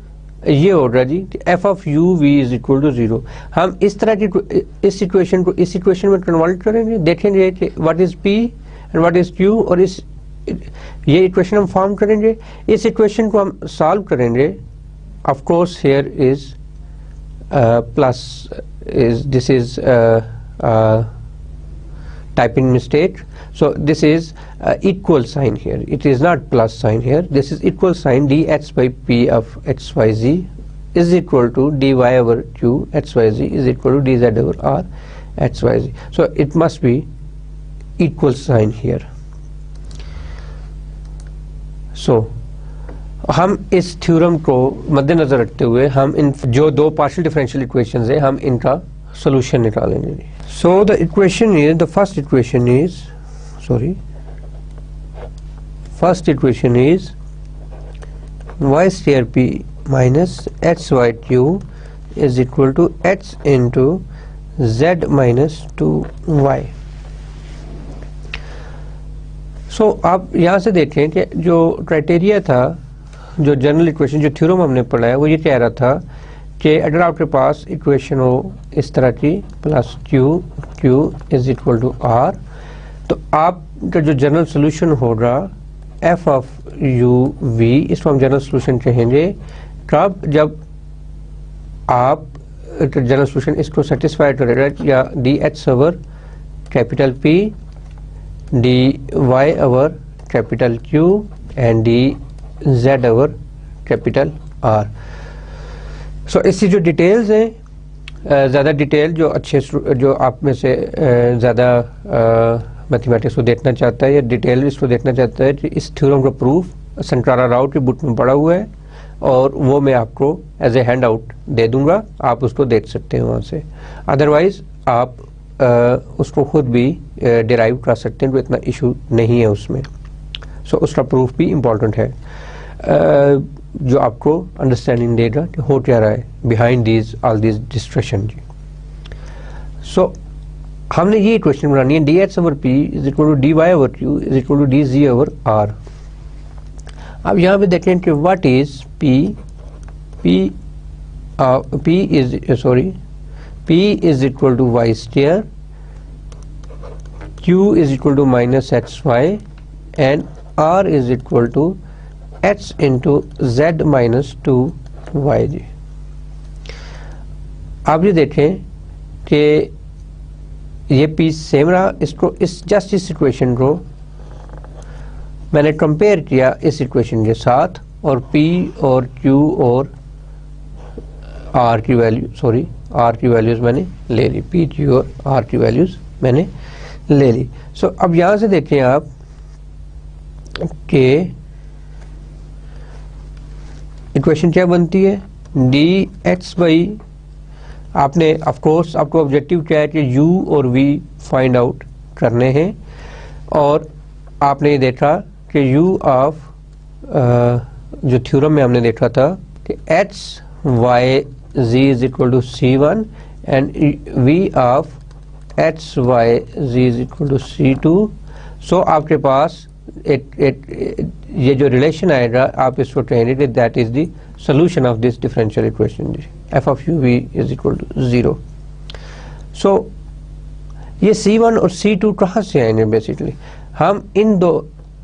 [SPEAKER 1] ये होगा जी f of u v is equal to 0। हम इस तरह की इस equation को इस इक्वेशन में कन्वर्ट करेंगे, देखेंगे कि what is p and what is q, और इस ये इक्वेशन हम फॉर्म करेंगे, इस इक्वेशन को हम सॉल्व करेंगे। Of course here is plus is this is typing mistake, so this is equal sign here, it is not plus sign here, this is equal sign dx by p of x, y, z is equal to dy over q x, y, z is equal to dz over r x, y, z, so it must be equal sign here। So हम इस theorem को मद्देनजर रखते हुए हम इन जो दो partial differential equations है हम इनका सॉल्यूशन निकालेंगे। So the equation is, the first equation is y square p minus H Y Q is equal to H into Z minus two Y. So आप यहाँ से देखें कि जो क्राइटेरिया था, जो जनरल इक्वेशन, जो थ्योरम हमने पढ़ा है, वो ये कह रहा था कि अगर आपके पास इक्वेशन हो इस तरह की plus Q is equal to R, तो आपका जो जनरल सोल्यूशन होगा एफ ऑफ यू वी, इसको हम जनरल सोल्यूशन कहेंगे कब, जब आप जनरल सोल्यूशन इसको सेटिस्फाई करेगा, या D H over capital P, D Y over capital Q and D Z over capital R. So इसकी जो डिटेल्स हैं, ज़्यादा डिटेल जो जो आप में से ज़्यादा मैथमेटिक्स को देखना चाहता है या डिटेल इसको देखना चाहता है, कि इस थ्योरम का प्रूफ संटारा राव की बुक में पड़ा हुआ है और वो मैं आपको एज ए हैंड आउट दे दूंगा, आप उसको देख सकते हैं वहाँ से। अदरवाइज आप उसको खुद भी डिराइव कर सकते हैं, तो इतना इशू नहीं है उसमें। सो उसका प्रूफ भी इम्पॉर्टेंट है, जो आपको अंडरस्टैंडिंग देगा कि हो क्या रहा है behind these all these destruction जी। सो हमने ये इक्वेशन बनानी है, D H over P is equal to D Y over Q is equal to D G over R. अब यहाँ पे देखें कि what is P is equal to Y square, Q is equal to minus x Y and R is equal to H into Z minus two Y जी। आप ये देखें कि ये पी सेम रहा, इसको इस इक्वेशन को मैंने कंपेयर किया इस इक्वेशन के साथ, और P और Q और R की वैल्यूज मैंने ले ली, P, Q और R की वैल्यूज मैंने ले ली। सो अब यहाँ से देखें आप कि इक्वेशन क्या बनती है, डी एक्स बाई, आपने ऑफ कोर्स आपको ऑब्जेक्टिव क्या है कि u और v फाइंड आउट करने हैं, और आपने ये देखा कि u ऑफ जो थ्योरम में हमने देखा था कि h y z is equal to c1 and v of h y z is equal to c2। So आपके पास ये जो रिलेशन आएगा आप इसको कहेंगे that is the solution of this differential equation, F of U V is equal to 0। So ये C1 और C2 कहाँ से आएंगे? बेसिकली हम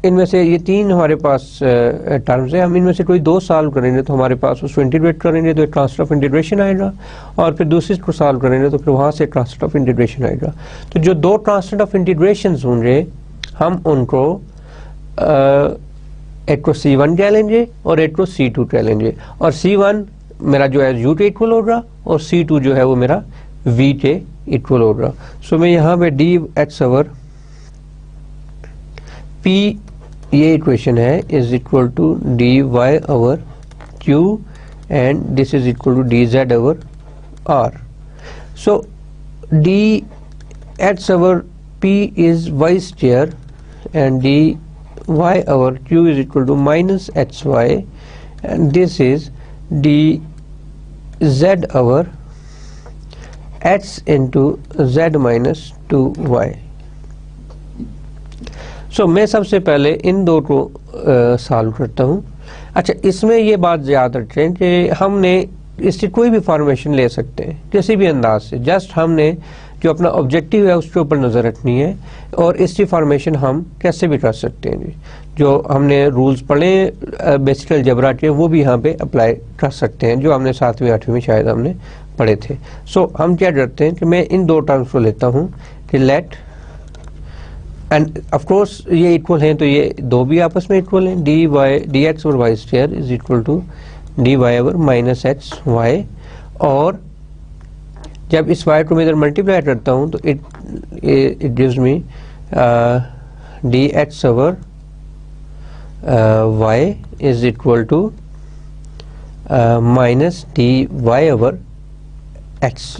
[SPEAKER 1] इनमें से ये तीन हमारे पास टर्म्स है, हम इनमें से कोई दो सॉल्व करेंगे तो हमारे पास उसको इंटीग्रेट करेंगे तो एक ट्रांसफर ऑफ इंटीग्रेशन आएगा, और फिर दूसरी को सॉल्व करेंगे तो फिर वहाँ से ट्रांसफर ऑफ इंटीग्रेशन आएगा। तो जो दो ट्रांसफर ऑफ इंटीग्रेशन होंगे हम उनको एक को C1 कह लेंगे और एक को C2 कह लेंगे, और C1 मेरा जो है U के इक्वल होगा और C2 जो है वो मेरा V के इक्वल होगा। सो मैं यहाँ पे डी एच ओवर P ये इक्वेशन है is equal to D Y over Q and this is equal to D Z over R। So D H over P is Y square and dy over q is equal to minus hy, and this is dz over h into z minus 2y। सो मैं सबसे पहले इन दो को solve करता हूँ। अच्छा, इसमें ये बात याद रखें कि हमने इसकी कोई भी फॉर्मेशन ले सकते हैं किसी भी अंदाज से, जस्ट हमने जो अपना ऑब्जेक्टिव है उसके ऊपर नज़र रखनी है, और इसकी फॉर्मेशन हम कैसे भी कर सकते हैं जी। जो हमने रूल्स पढ़े बेसिक अलजेब्रा के वो भी यहाँ पे अप्लाई कर सकते हैं, जो हमने 7वीं 8वीं में शायद हमने पढ़े थे। सो हम क्या करते हैं कि मैं इन दो टर्म्स को लेता हूँ कि लेट, एंड ऑफ कोर्स ये इक्वल हैं तो ये दो भी आपस में इक्वल हैं, D X over Y square is equal to D Y over minus x Y, और जब इस y को मैं इधर मल्टीप्लाई करता हूँ तो it gives me D X over Y is equal to minus D Y over X.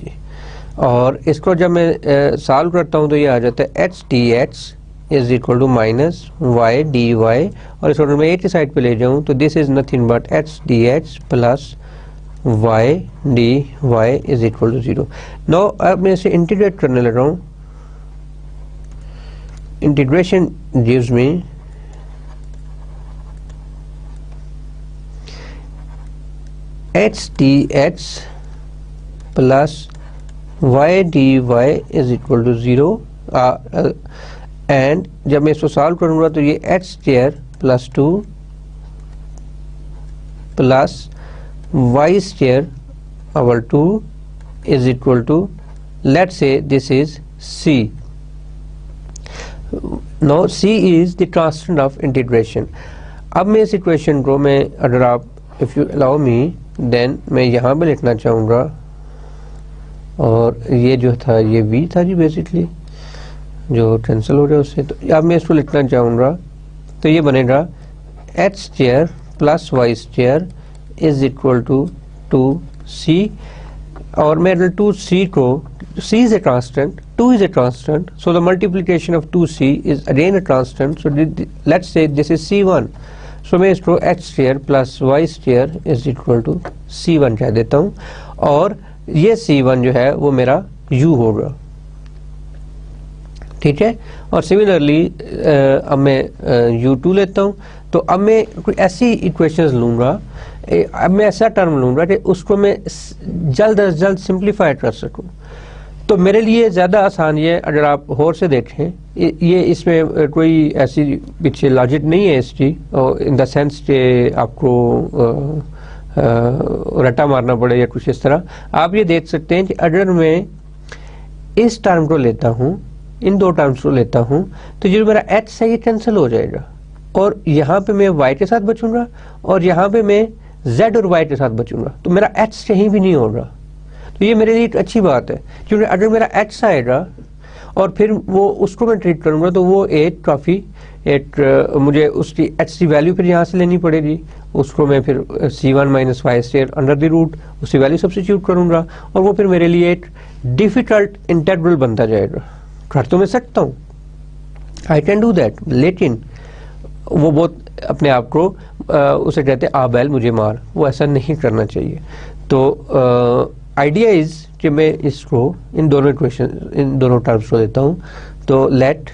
[SPEAKER 1] और इसको जब मैं सॉल्व करता हूँ तो ये आ जाता है H D X is equal to minus Y D Y, और इस ऑर्डर में एक ही साइड पे ले जाऊं तो this is nothing but H D H plus Y D Y is equal to 0। Now अब मैं इसे इंटीग्रेट करने लग रहा हूं। Integration gives me H D H plus Y D Y is equal to 0, and जब मैं इसको सॉल्व करूंगा तो ये H square plus 2 plus Y square over 2 is equal to, let's say this is C. Now C is the constant of integration. अब मैं इस equation को मैं अगर आप if you allow me then मैं यहाँ पे लिखना चाहूँगा, और ये जो था ये V था जी बेसिकली जो कैंसिल हो रहा है उससे, तो अब मैं इसको लिखना चाहूँगा तो ये बनेगा H square plus Y square is equal to 2c, और मैं 2c को, c is a constant, 2 is a constant, so the multiplication of 2c is again a constant, so let's say this is c1, so मैं इसको h square plus y square is equal to c1 कह देता हूँ, और ये c1 जो है वो मेरा u होगा, ठीक है। और सिमिलरली अब मैं u2 लेता हूँ, तो अब मैं कोई ऐसी इक्वेशंस लूँगा, अब मैं ऐसा टर्म लूँगा कि उसको मैं जल्द अज जल्द सिंप्लीफाई कर सकूँ, तो मेरे लिए ज़्यादा आसान ये, अगर आप और से देखें ये इसमें कोई ऐसी पीछे लॉजिक नहीं है इसकी, इन द सेंस कि आपको रट्टा मारना पड़े या कुछ इस तरह। आप ये देख सकते हैं कि अगर मैं इस टर्म को लेता हूँ, इन दो टर्म्स को लेता हूँ, तो जो मेरा h है ये कैंसिल हो जाएगा, और यहाँ पे मैं y के साथ बचूंगा, और यहाँ पे मैं z और y के साथ बचूंगा, तो मेरा h कहीं भी नहीं होगा। तो ये मेरे लिए एक अच्छी बात है, क्योंकि अगर मेरा h आएगा और फिर वो उसको मैं ट्रीट करूंगा तो वो एक काफ़ी मुझे उसकी h की वैल्यू फिर यहाँ से लेनी पड़ेगी, उसको मैं फिर c1 minus Y square under the root उसकी वैल्यू सब्स्टिट्यूट करूंगा, और वो फिर मेरे लिए एक डिफिकल्ट इंटेग्रल बनता जाएगा। कर तो मैं सकता हूँ, आई कैन डू दैट, लेकिन वो बहुत अपने आप को उसे कहते हैं आ बैल मुझे मार, वो ऐसा नहीं करना चाहिए। तो आइडिया इज कि मैं इसको इन दोनों इक्वेशन, इन दोनों टर्म्स को लेता हूँ, तो let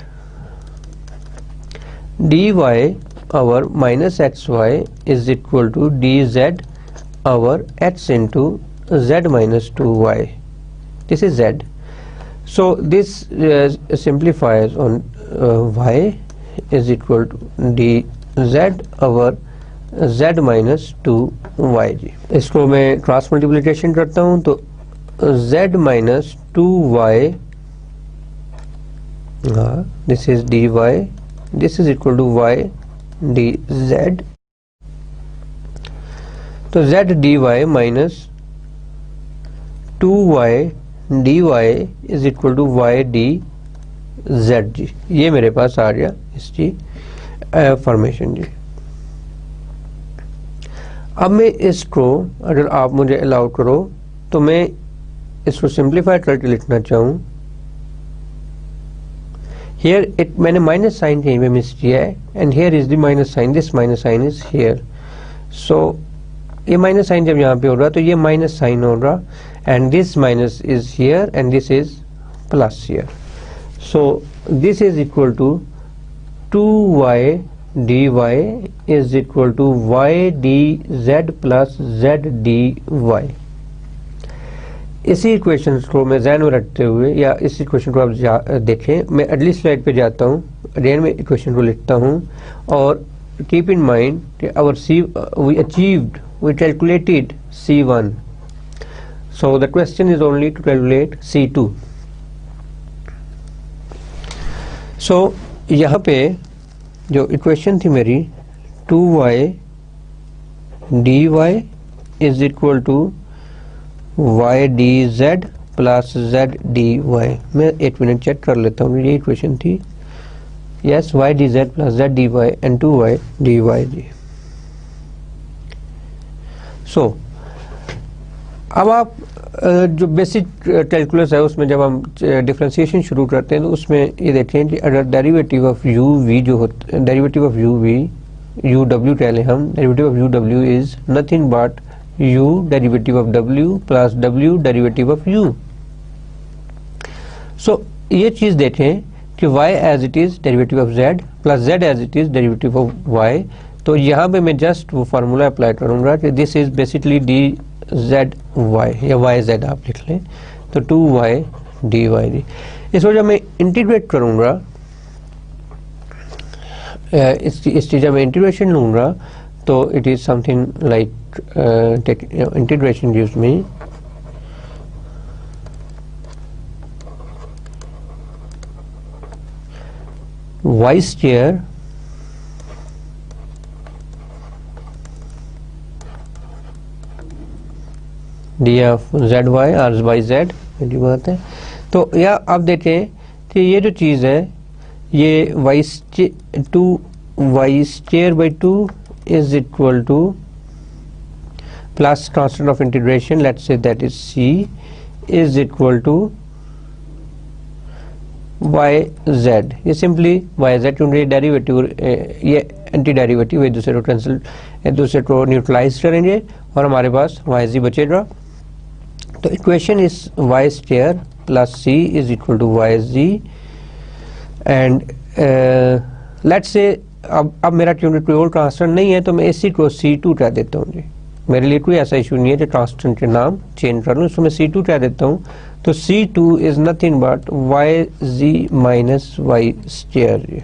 [SPEAKER 1] D Y over minus x Y is equal to D Z over X into Z minus 2y, this is z, so this simplifies on y is equal to dz over z minus 2y जी। इसको मैं cross multiplication करता हूँ तो z minus 2y, this is dy, this is equal to y dz, तो z dy minus 2y dy is equal to Y D Z जी, ये मेरे पास आ गया इसकी फॉर्मेशन जी। अब मैं इसको, अगर आप मुझे अलाउ करो तो मैं इसको सिंप्लीफाई करके लिखना चाहूँ, हियर इट मैंने माइनस साइन कहीं पे मिस किया है, and here is the minus sign, this minus sign is here, so ये माइनस साइन जब यहाँ पे होगा तो ये माइनस साइन होगा, and this minus is here and this is plus here, so this is equal to 2y dy is equal to y dz plus z dy। इसी equation को मैं ज़हन में रखते हुए, या इस इक्वेशन को आप देखें, मैं अगली स्लाइड पे जाता हूँ, अगेन मैं इक्वेशन को लिखता हूँ, और keep in mind our c we calculated c1, so the question is only to calculate c2। so यहाँ पे जो इक्वेशन थी मेरी 2y dy is equal to y dz plus z dy, मैं एक मिनट चेक कर लेता हूँ, ये इक्वेशन थी, yes y dz plus z dy and 2y dy ji. so अब आप जो बेसिक कैलकुलस है उसमें जब हम डिफरेंशिएशन शुरू करते हैं तो उसमें ये देखें कि अगर डेरिवेटिव ऑफ यू वी जो होता है, derivative of U V U W कह लें हम, derivative of U W is nothing but U derivative of W plus W derivative of U. So ये चीज़ देखें कि y as it is derivative of z plus z as it is derivative of y। तो यहाँ पे मैं just वो formula apply करूँगा कि this is basically D Z Y या वाई जेड आप लिख लें, तो 2y dy डी। इसको जब मैं इंटीग्रेट करूँगा, इस चीज़ में इंटीग्रेशन लूँगा तो it is something like integration gives me y square D of Z Y और बाई जेड की बात है। तो या आप देखें कि ये जो चीज़ है ये Y square by 2 is equal to plus constant of integration let's say that is c is equal to Y Z. ये सिंपली वाई जेड क्योंकि डेरिवेटिव ये एंटी डेरिवेटिव एक दूसरे को कैंसिल एक दूसरे को न्यूट्रलाइज करेंगे और हमारे पास वाई जी बचेगा। तो equation is Y square plus C is equal to Y Z and let's say अब मेरा क्योंकि कोई और कांस्टेंट नहीं है तो मैं इसी को C2 कह देता हूँ जी। मेरे लिए कोई ऐसा इशू नहीं है कि कांस्टेंट के नाम चेंज कर लूँ, इसको मैं C2 कह देता हूँ। तो C2 is nothing but Y G minus Y square.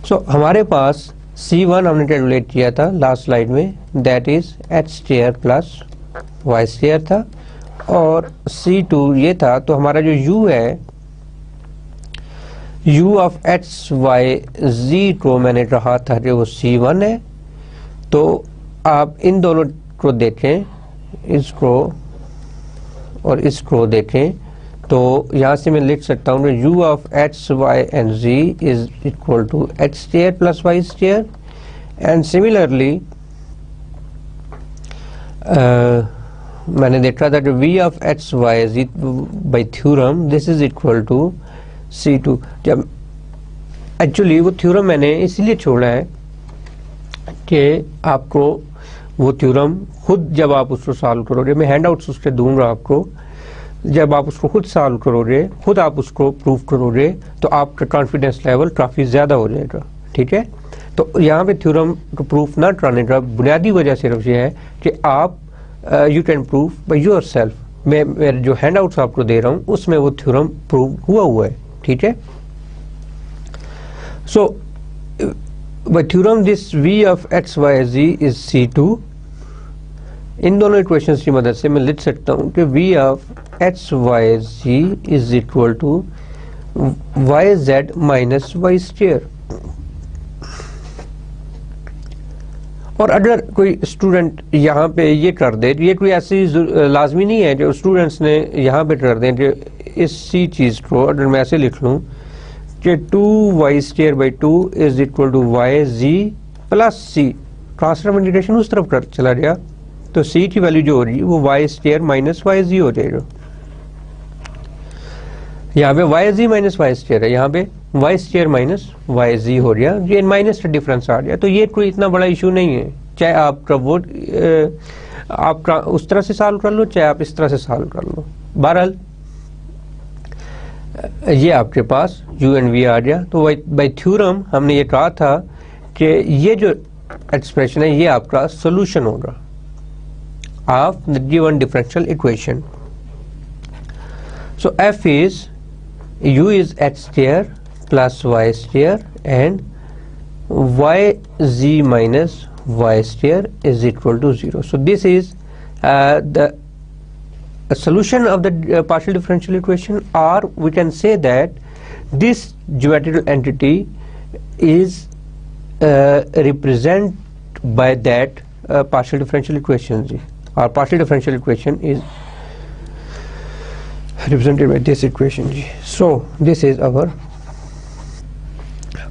[SPEAKER 1] So हमारे पास C1 हमने कैलकुलेट किया था लास्ट स्लाइड में, that is h square plus Y square था, और C2 ये था। तो हमारा जो u है u of x y z को मैंने कहा था कि वो C1 है। तो आप इन दोनों को देखें, इसको और इसको देखें, तो यहाँ से मैं लिख सकता हूँ कि u of x y and z is equal to h square plus Y square. And similarly मैंने देखा था कि v of x y z by theorem this is equal to C2। जब एक्चुअली वो थ्योरम मैंने इसलिए छोड़ा है कि आपको वो थ्योरम खुद जब आप उसको सॉल्व करोगे, मैं हैंड आउट्स उसके दूंगा आपको, जब आप उसको खुद सॉल्व करोगे, खुद आप उसको प्रूव करोगे, तो आपका कॉन्फिडेंस लेवल काफ़ी ज़्यादा हो जाएगा। ठीक है, तो यहाँ पे थ्योरम को प्रूफ ना करने का बुनियादी वजह सिर्फ ये है कि आप you can prove by your self. मैं मेरे जो हैंड आउट्स आपको दे रहा हूँ उसमें वो थ्योरम प्रूव हुआ है। ठीक है, so by theorem this v of x y z is C2। इन दोनों इक्वेशंस की मदद से मैं लिख सकता हूँ कि v of x y z is equal to y z minus Y square. और अगर कोई स्टूडेंट यहाँ पे ये कर दे, ये कोई ऐसी लाजमी नहीं है जो स्टूडेंट्स ने यहाँ पे कर दें कि इसी चीज़ को अगर मैं ऐसे लिख लूँ कि 2y square by 2 is equal to Y Z plus C, transfer integration उस तरफ कर चला गया, तो c की वैल्यू जो हो रही है वो वाई स्क्वायर माइनस वाई जी हो जाएगा। यहाँ पे Y G minus Y square है, यहाँ पे वाई स्क्वायर माइनस वाई जी हो गया, ये माइनस का डिफरेंस आ गया। तो ये कोई इतना बड़ा इशू नहीं है, चाहे आपका वो आप उस तरह से सॉल्व कर लो, चाहे आप इस तरह से सॉल्व कर लो। बहरहाल ये आपके पास u एंड v आ गया। तो बाय थ्योरम हमने ये कहा था कि ये जो एक्सप्रेशन है ये आपका सोल्यूशन होगा of the given differential equation. So f is u is h square plus y square and yz minus y square is equal to 0. So this is the solution of the partial differential equation, or we can say that this geometrical entity is represented by that partial differential equation. Our partial differential equation is represented by this equation. So this is our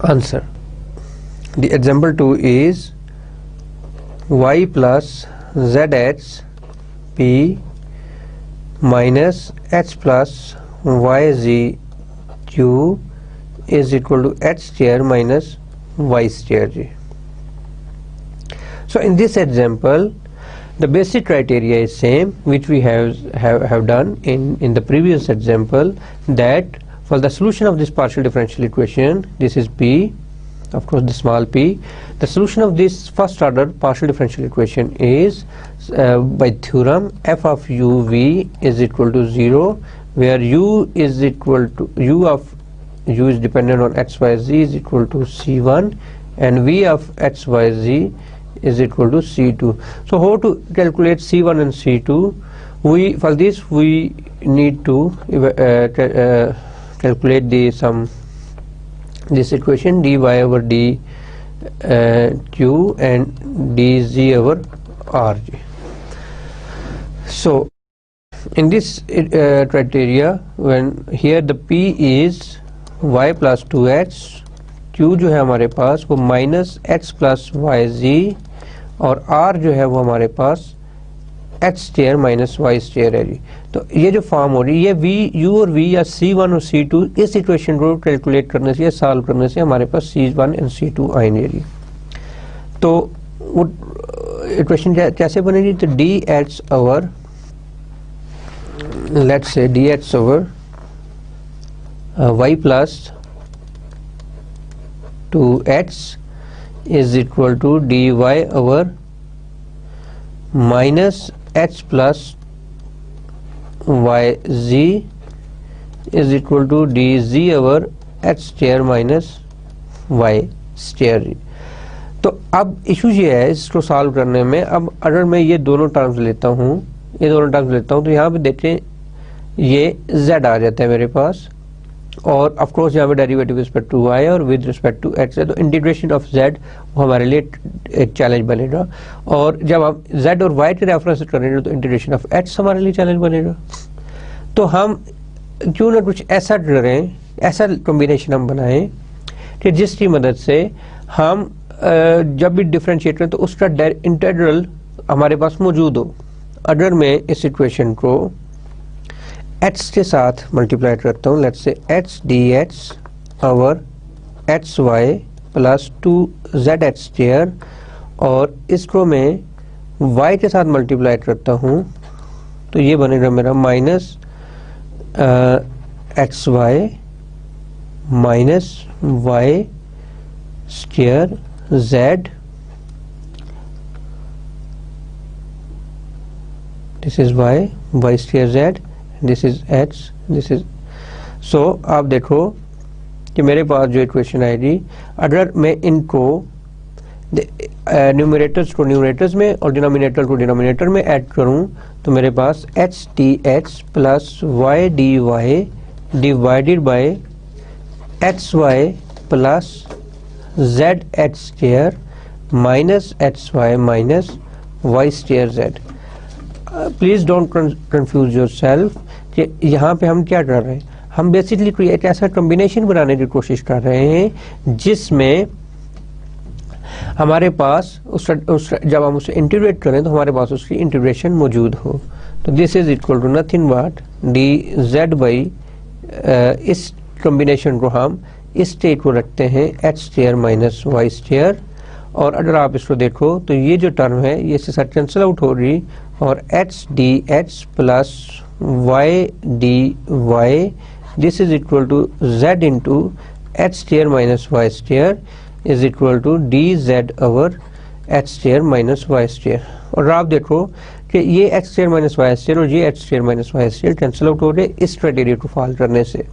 [SPEAKER 1] answer. The example 2 is y plus ZH P minus H plus YZ Q is equal to H square minus Y square G. So in this example, the basic criteria is same which we have done in the previous example, that for the solution of this partial differential equation, this is P, of course the small p, the solution of this first order partial differential equation is by theorem f of u v is equal to 0, where u is equal to u of u is dependent on x y z is equal to c1 and v of x y z is equal to c2. So how to calculate c1 and c2? For this we need to calculate this equation dy over d q and dz over rg. So in this criteria, when here the p is y plus 2h, q जो है हमारे पास वो minus h plus Y Z और r जो है वो हमारे पास h square minus Y square है जी. तो ये जो फॉर्म हो रही है ये v u और v या c1 और c2, इस इक्वेशन को कैलकुलेट करने से या सॉल्व करने से हमारे पास c1 एंड c2 आएंगे जी. तो वो इक्वेशन कैसे बनेगी? तो dh over let's say dh over y plus 2h is equal to dy over minus h plus yz is equal to dz over h square minus y square. तो अब issue ये है इसको सॉल्व करने में, अब अगर मैं ये दोनों टर्म्स लेता हूँ तो यहाँ पे देखें ये z आ जाता है मेरे पास, और ऑफ कोर्स यहाँ पे डेरिवेटिव रिस्पेक्ट टू y और विद रिस्पेक्ट टू x है, तो इंटीग्रेशन ऑफ z वो हमारे लिए एक चैलेंज बनेगा. और जब हम z और y के रेफरेंस करेंगे तो इंटीग्रेशन ऑफ x हमारे लिए चैलेंज बनेगा. तो हम क्यों ना कुछ ऐसा करें, ऐसा कॉम्बिनेशन हम बनाएं कि जिसकी मदद से हम जब भी डिफरेंशिएट करें तो उसका इंटीग्रल हमारे पास मौजूद हो. अगर मैं इस इक्वेशन को h के साथ मल्टीप्लाई करता हूँ, लेट्स से h dh over h y plus 2zh square, और इसको मैं y के साथ मल्टीप्लाई करता हूँ तो ये बनेगा मेरा minus x y minus Y square z, this is y square z, this is h, this is. So आप देखो कि मेरे पास जो इक्वेशन आएगी, अगर मैं इनको न्यूमरेटर्स को न्यूमरेटर्स में और डिनोमिनेटर को डिनोमिनेटर में ऐड करूं तो मेरे पास h dh plus y dy divided by h y plus z h square minus h y minus y square z. Please don't confuse yourself कि यहाँ पे हम क्या कर रहे हैं, हम बेसिकली कोई एक ऐसा कॉम्बिनेशन बनाने की कोशिश कर रहे हैं जिसमें हमारे पास जब हम उसे इंटीग्रेट करें तो हमारे पास उसकी इंटीग्रेशन मौजूद हो. तो this is equal to nothing but D Z by, इस कॉम्बिनेशन को हम इस स्टेट को रखते हैं H square minus Y square, और अगर आप इसको देखो तो ये जो टर्म है ये इसके साथ कैंसिल आउट हो रही, और H D H plus Y D Y this is equal to Z into H square minus Y square is equal to D Z over H square minus Y square. और आप देखो कि ये H square minus Y square और ये H square minus Y square cancel out हो रहे इस क्राइटेरिया को फॉलो करने से.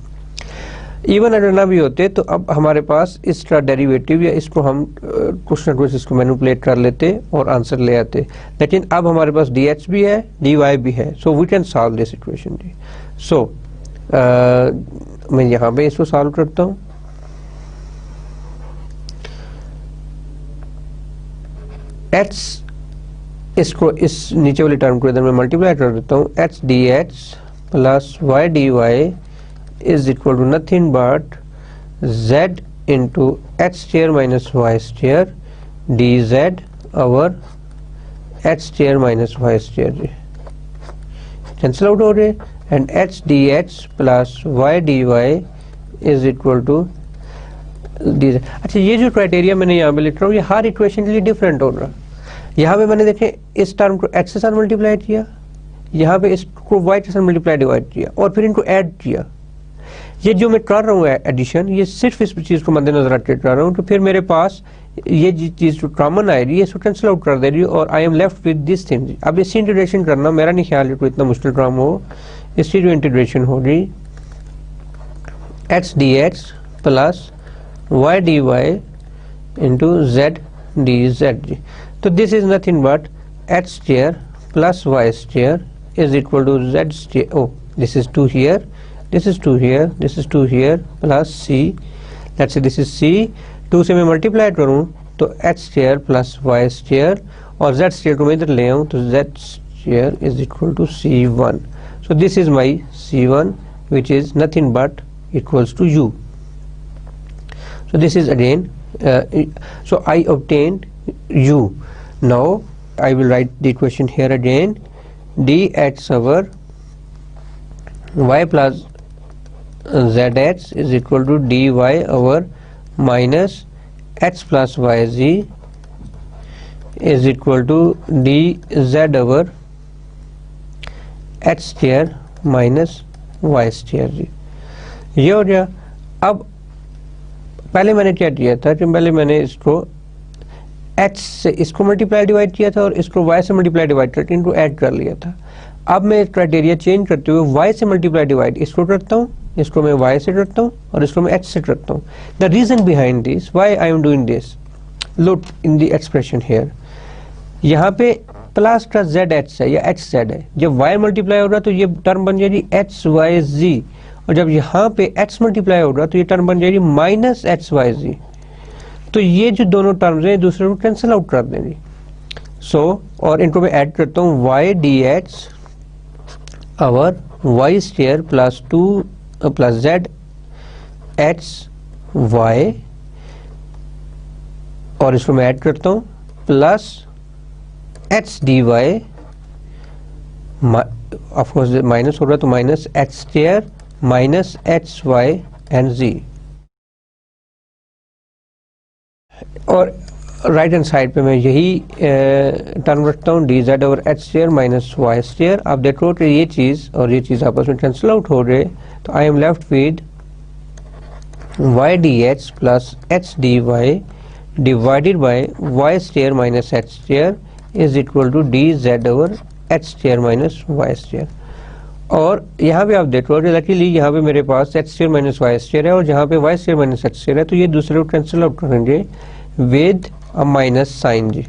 [SPEAKER 1] इवन अगर ना भी होते तो अब हमारे पास इसका डेरिवेटिव या इसको हम कुछ ना कुछ इसको मैनिपुलेट कर लेते और आंसर ले आते, लेकिन अब हमारे पास डी एच भी है डी वाई भी है, so we can solve this equation जी. सो मैं यहाँ पे इसको सॉल्व करता हूँ. एच इसको इस नीचे वाली टर्म को इधर में मल्टीप्लाई कर देता हूँ, H D H plus Y D Y is equal to nothing but z into h square minus y square dz over h square minus Y square जी, कैंसिल आउट हो रहे, and h D H plus Y D Y is equal to d. अच्छा, ये जो criteria मैंने यहाँ पे लिख रहा हूँ, ये हर इक्वेशन के लिए डिफरेंट हो रहा। यहाँ पे मैंने देखे इस टर्म को एच के साथ मल्टीप्लाई किया, यहाँ पे इसको वाई के साथ मल्टीप्लाई डिवाइड किया, और फिर इनको ऐड किया। ये जो मैं कर रहा हूँ एडिशन, ये सिर्फ इस चीज को मद्देनजर रख के कर रहा हूँ, तो फिर मेरे पास ये चीज जो कॉमन आ रही है इसको कैंसिल आउट कर दे रही है, और आई am left with this thing. अब इसकी इंटीग्रेशन करना मेरा नहीं ख्याल है कोई इतना मुश्किल काम हो। इसकी जो इंटीग्रेशन होगी h D H plus Y D y into z d Z जी। तो this is nothing but h square plus Y square is equal to z square. Oh, this is 2 here, this is 2 here, this is 2 here plus c, let's say this is c, 2 से मैं multiply करूं तो h square plus y square, और z square को मैं इधर ले आऊं तो z square is equal to c1। So this is my c1 which is nothing but equals to u. So this is again so I obtained u. Now I will write the equation here again, dx over y plus zx is equal to dy over minus x plus yz is equal to dz over h square minus y square जी। ये हो गया। अब पहले मैंने क्या किया था कि पहले मैंने इसको h से इसको मल्टीप्लाई डिवाइड किया था और इसको y से मल्टीप्लाई डिवाइड करके इनको ऐड कर लिया था। अब मैं क्राइटेरिया चेंज करते हुए y से मल्टीप्लाई डिवाइड इसको करता हूँ, इसको मैं y से करता हूँ और इसको मैं h से करता हूँ। The reason behind this, why I am doing this, look in the expression here, यहाँ पे प्लस का जेड एच है या एच जेड है। जब y मल्टीप्लाई होगा तो ये टर्म बन जाएगी एच वाई जी, और जब यहाँ पे x मल्टीप्लाई होगा तो ये टर्म बन जाएगी माइनस एच वाई जी। तो ये जो दोनों टर्म्स हैं एक दूसरे को कैंसिल आउट कर देंगे। सो और इनको मैं ऐड करता हूँ वाई डी एच और y square plus 2 plus z h y, और इसको मैं ऐड करता हूँ plus h d y, of course minus हो रहा तो minus h square minus H y and z, और राइट हैंड साइड पे मैं यही टर्म रखता हूँ D Z over H square minus Y square. आप देखो कि ये चीज और ये चीज आपस में कैंसिल आउट हो रहे, तो I am left with y d H plus h d y divided by y square minus h square is equal to D Z over H square minus Y square. और यहाँ पे आप देखो luckily यहाँ पे मेरे पास h square minus Y square है और जहाँ पे y square minus h square है, तो ये दूसरे को कैंसिल आउट करेंगे विद अ माइनस साइन जी।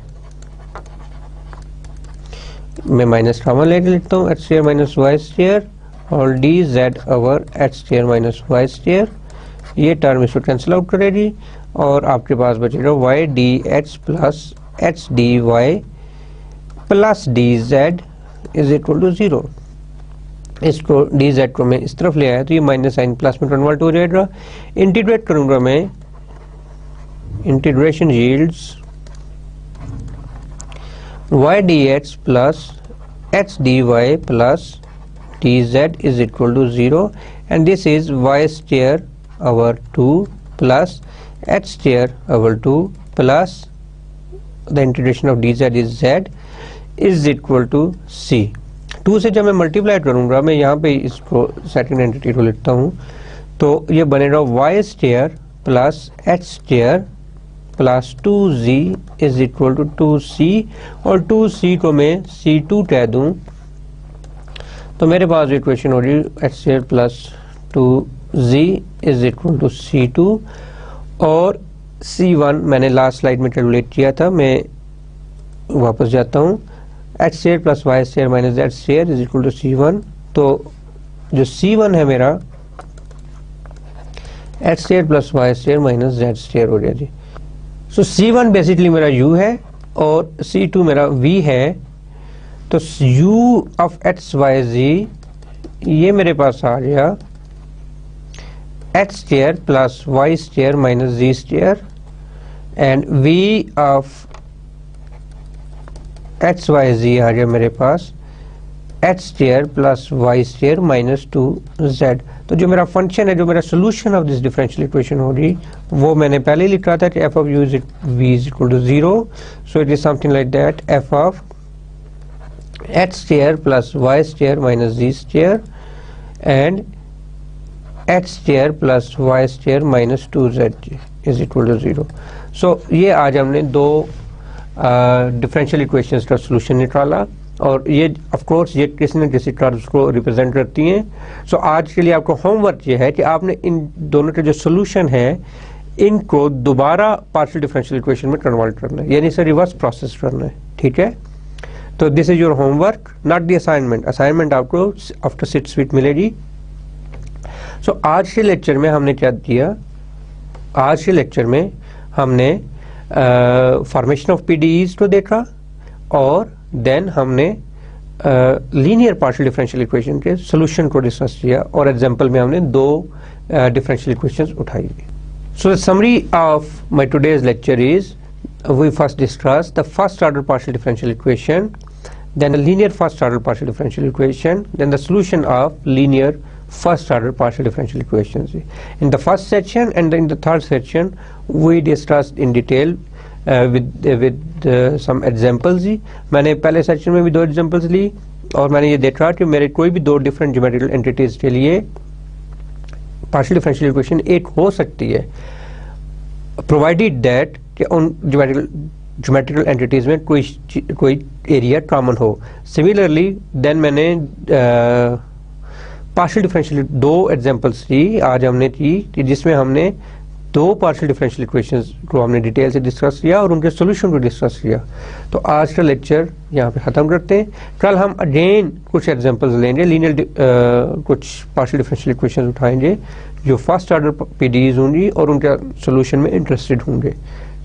[SPEAKER 1] मैं माइनस कॉमन लेके लिखता हूँ H square minus Y square और d Z over H square minus Y square, ये टर्म इसको कैंसिल आउट करेगी और आपके पास बचेगा y d H plus h d y plus d z is equal to 0। इसको डी जेड को मैं इस तरफ ले आया तो ये माइनस साइन प्लस में कन्वर्ट हो जाएगा। इंटीग्रेट करूंगा मैं, integration yields y d H plus h d y plus d z is equal to 0 and this is Y square over 2 plus H square over 2 plus the integration of d z is z is equal to c. 2 से जब मैं multiply करूंगा, मैं यहाँ पे इसको second entity को लिखता हूँ, तो ये बनेगा Y square plus H square plus 2z is equal to 2c, और 2c को मैं c2 कह दूं तो मेरे पास इक्वेशन हो रही H square plus 2z is equal to c2, और c1 मैंने लास्ट स्लाइड में कैलकुलेट किया था, मैं वापस जाता हूँ, H square plus Y square minus Z square is equal to c1। तो जो c1 है मेरा H square plus Y square minus Z square हो गया जी। सो c1 बेसिकली मेरा u है और c2 मेरा v है, तो u of x Y z ये मेरे पास आ गया h square plus Y square minus z square, and v of x Y z आ गया मेरे पास x square plus Y square minus 2z। तो जो मेरा फंक्शन है, जो मेरा solution of this differential equation होगी, वो मैंने पहले ही लिखा था कि f of u is v is equal to 0, so it is something like that f of x square plus y square minus z square and x square plus y square minus 2z is equal to 0। so ये आज हमने दो differential equations का solution निकाला और ये of course ये किसी न किसी कर्व्स को रिप्रेजेंट करती हैं। सो आज के लिए आपको होमवर्क ये है कि आपने इन दोनों के जो सोल्यूशन है इनको दोबारा पार्शियल डिफरेंशियल इक्वेशन में कन्वर्ट करना है, यानी से रिवर्स प्रोसेस करना है। ठीक है, तो this is your homework, not the assignment. Assignment आपको आफ्टर 6 वीक मिलेगी। सो आज के लेक्चर में हमने क्या किया, आज के लेक्चर में हमने फॉर्मेशन ऑफ पीडीईज को देखा और देन हमने लीनियर पार्शियल डिफरेंशियल इक्वेशन के सॉल्यूशन को डिस्कस किया और एग्जांपल में हमने दो डिफरेंशियल इक्वेशंस उठाई। So the summary of my today's lecture is we first discussed the first order partial differential equation, then the linear first order partial differential equation, then the solution of linear first order partial differential equations. In the first section and in the third section we discussed in detail with some examples। मैंने पहले section में भी दो examples ली और मैंने ये देखा कि मेरे कोई भी दो डिफरेंट ज्योमेट्रिकल एंटिटीज के लिए पार्शियल डिफरेंशियल इक्वेशन एक हो सकती है, प्रोवाइडेड दैट कि उन ज्योमेट्रिकल एंटिटीज में कोई एरिया कॉमन हो। सिमिलरली देन मैंने पार्शियल डिफरेंशियल दो एग्जांपल्स ली आज हमने की जिसमें हमने दो पार्शियल डिफरेंशियल इक्वेशंस को हमने डिटेल से डिस्कस किया और उनके सॉल्यूशन को डिस्कस किया। तो आज का लेक्चर यहाँ पे ख़त्म करते हैं। कल हम अगेन कुछ एग्जांपल्स लेंगे, लीनियर कुछ पार्शियल डिफरेंशियल इक्वेशंस उठाएंगे जो फर्स्ट ऑर्डर पीडीईज होंगी और उनका सॉल्यूशन में इंटरेस्टेड होंगे।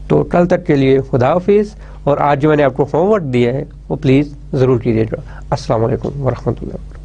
[SPEAKER 1] तो कल तक के लिए खुदा हाफिज़, और आज जो मैंने आपको होमवर्क दिया है वो प्लीज़ ज़रूर कीजिएगा। अस्सलाम वालेकुम व रहमतुल्लाह।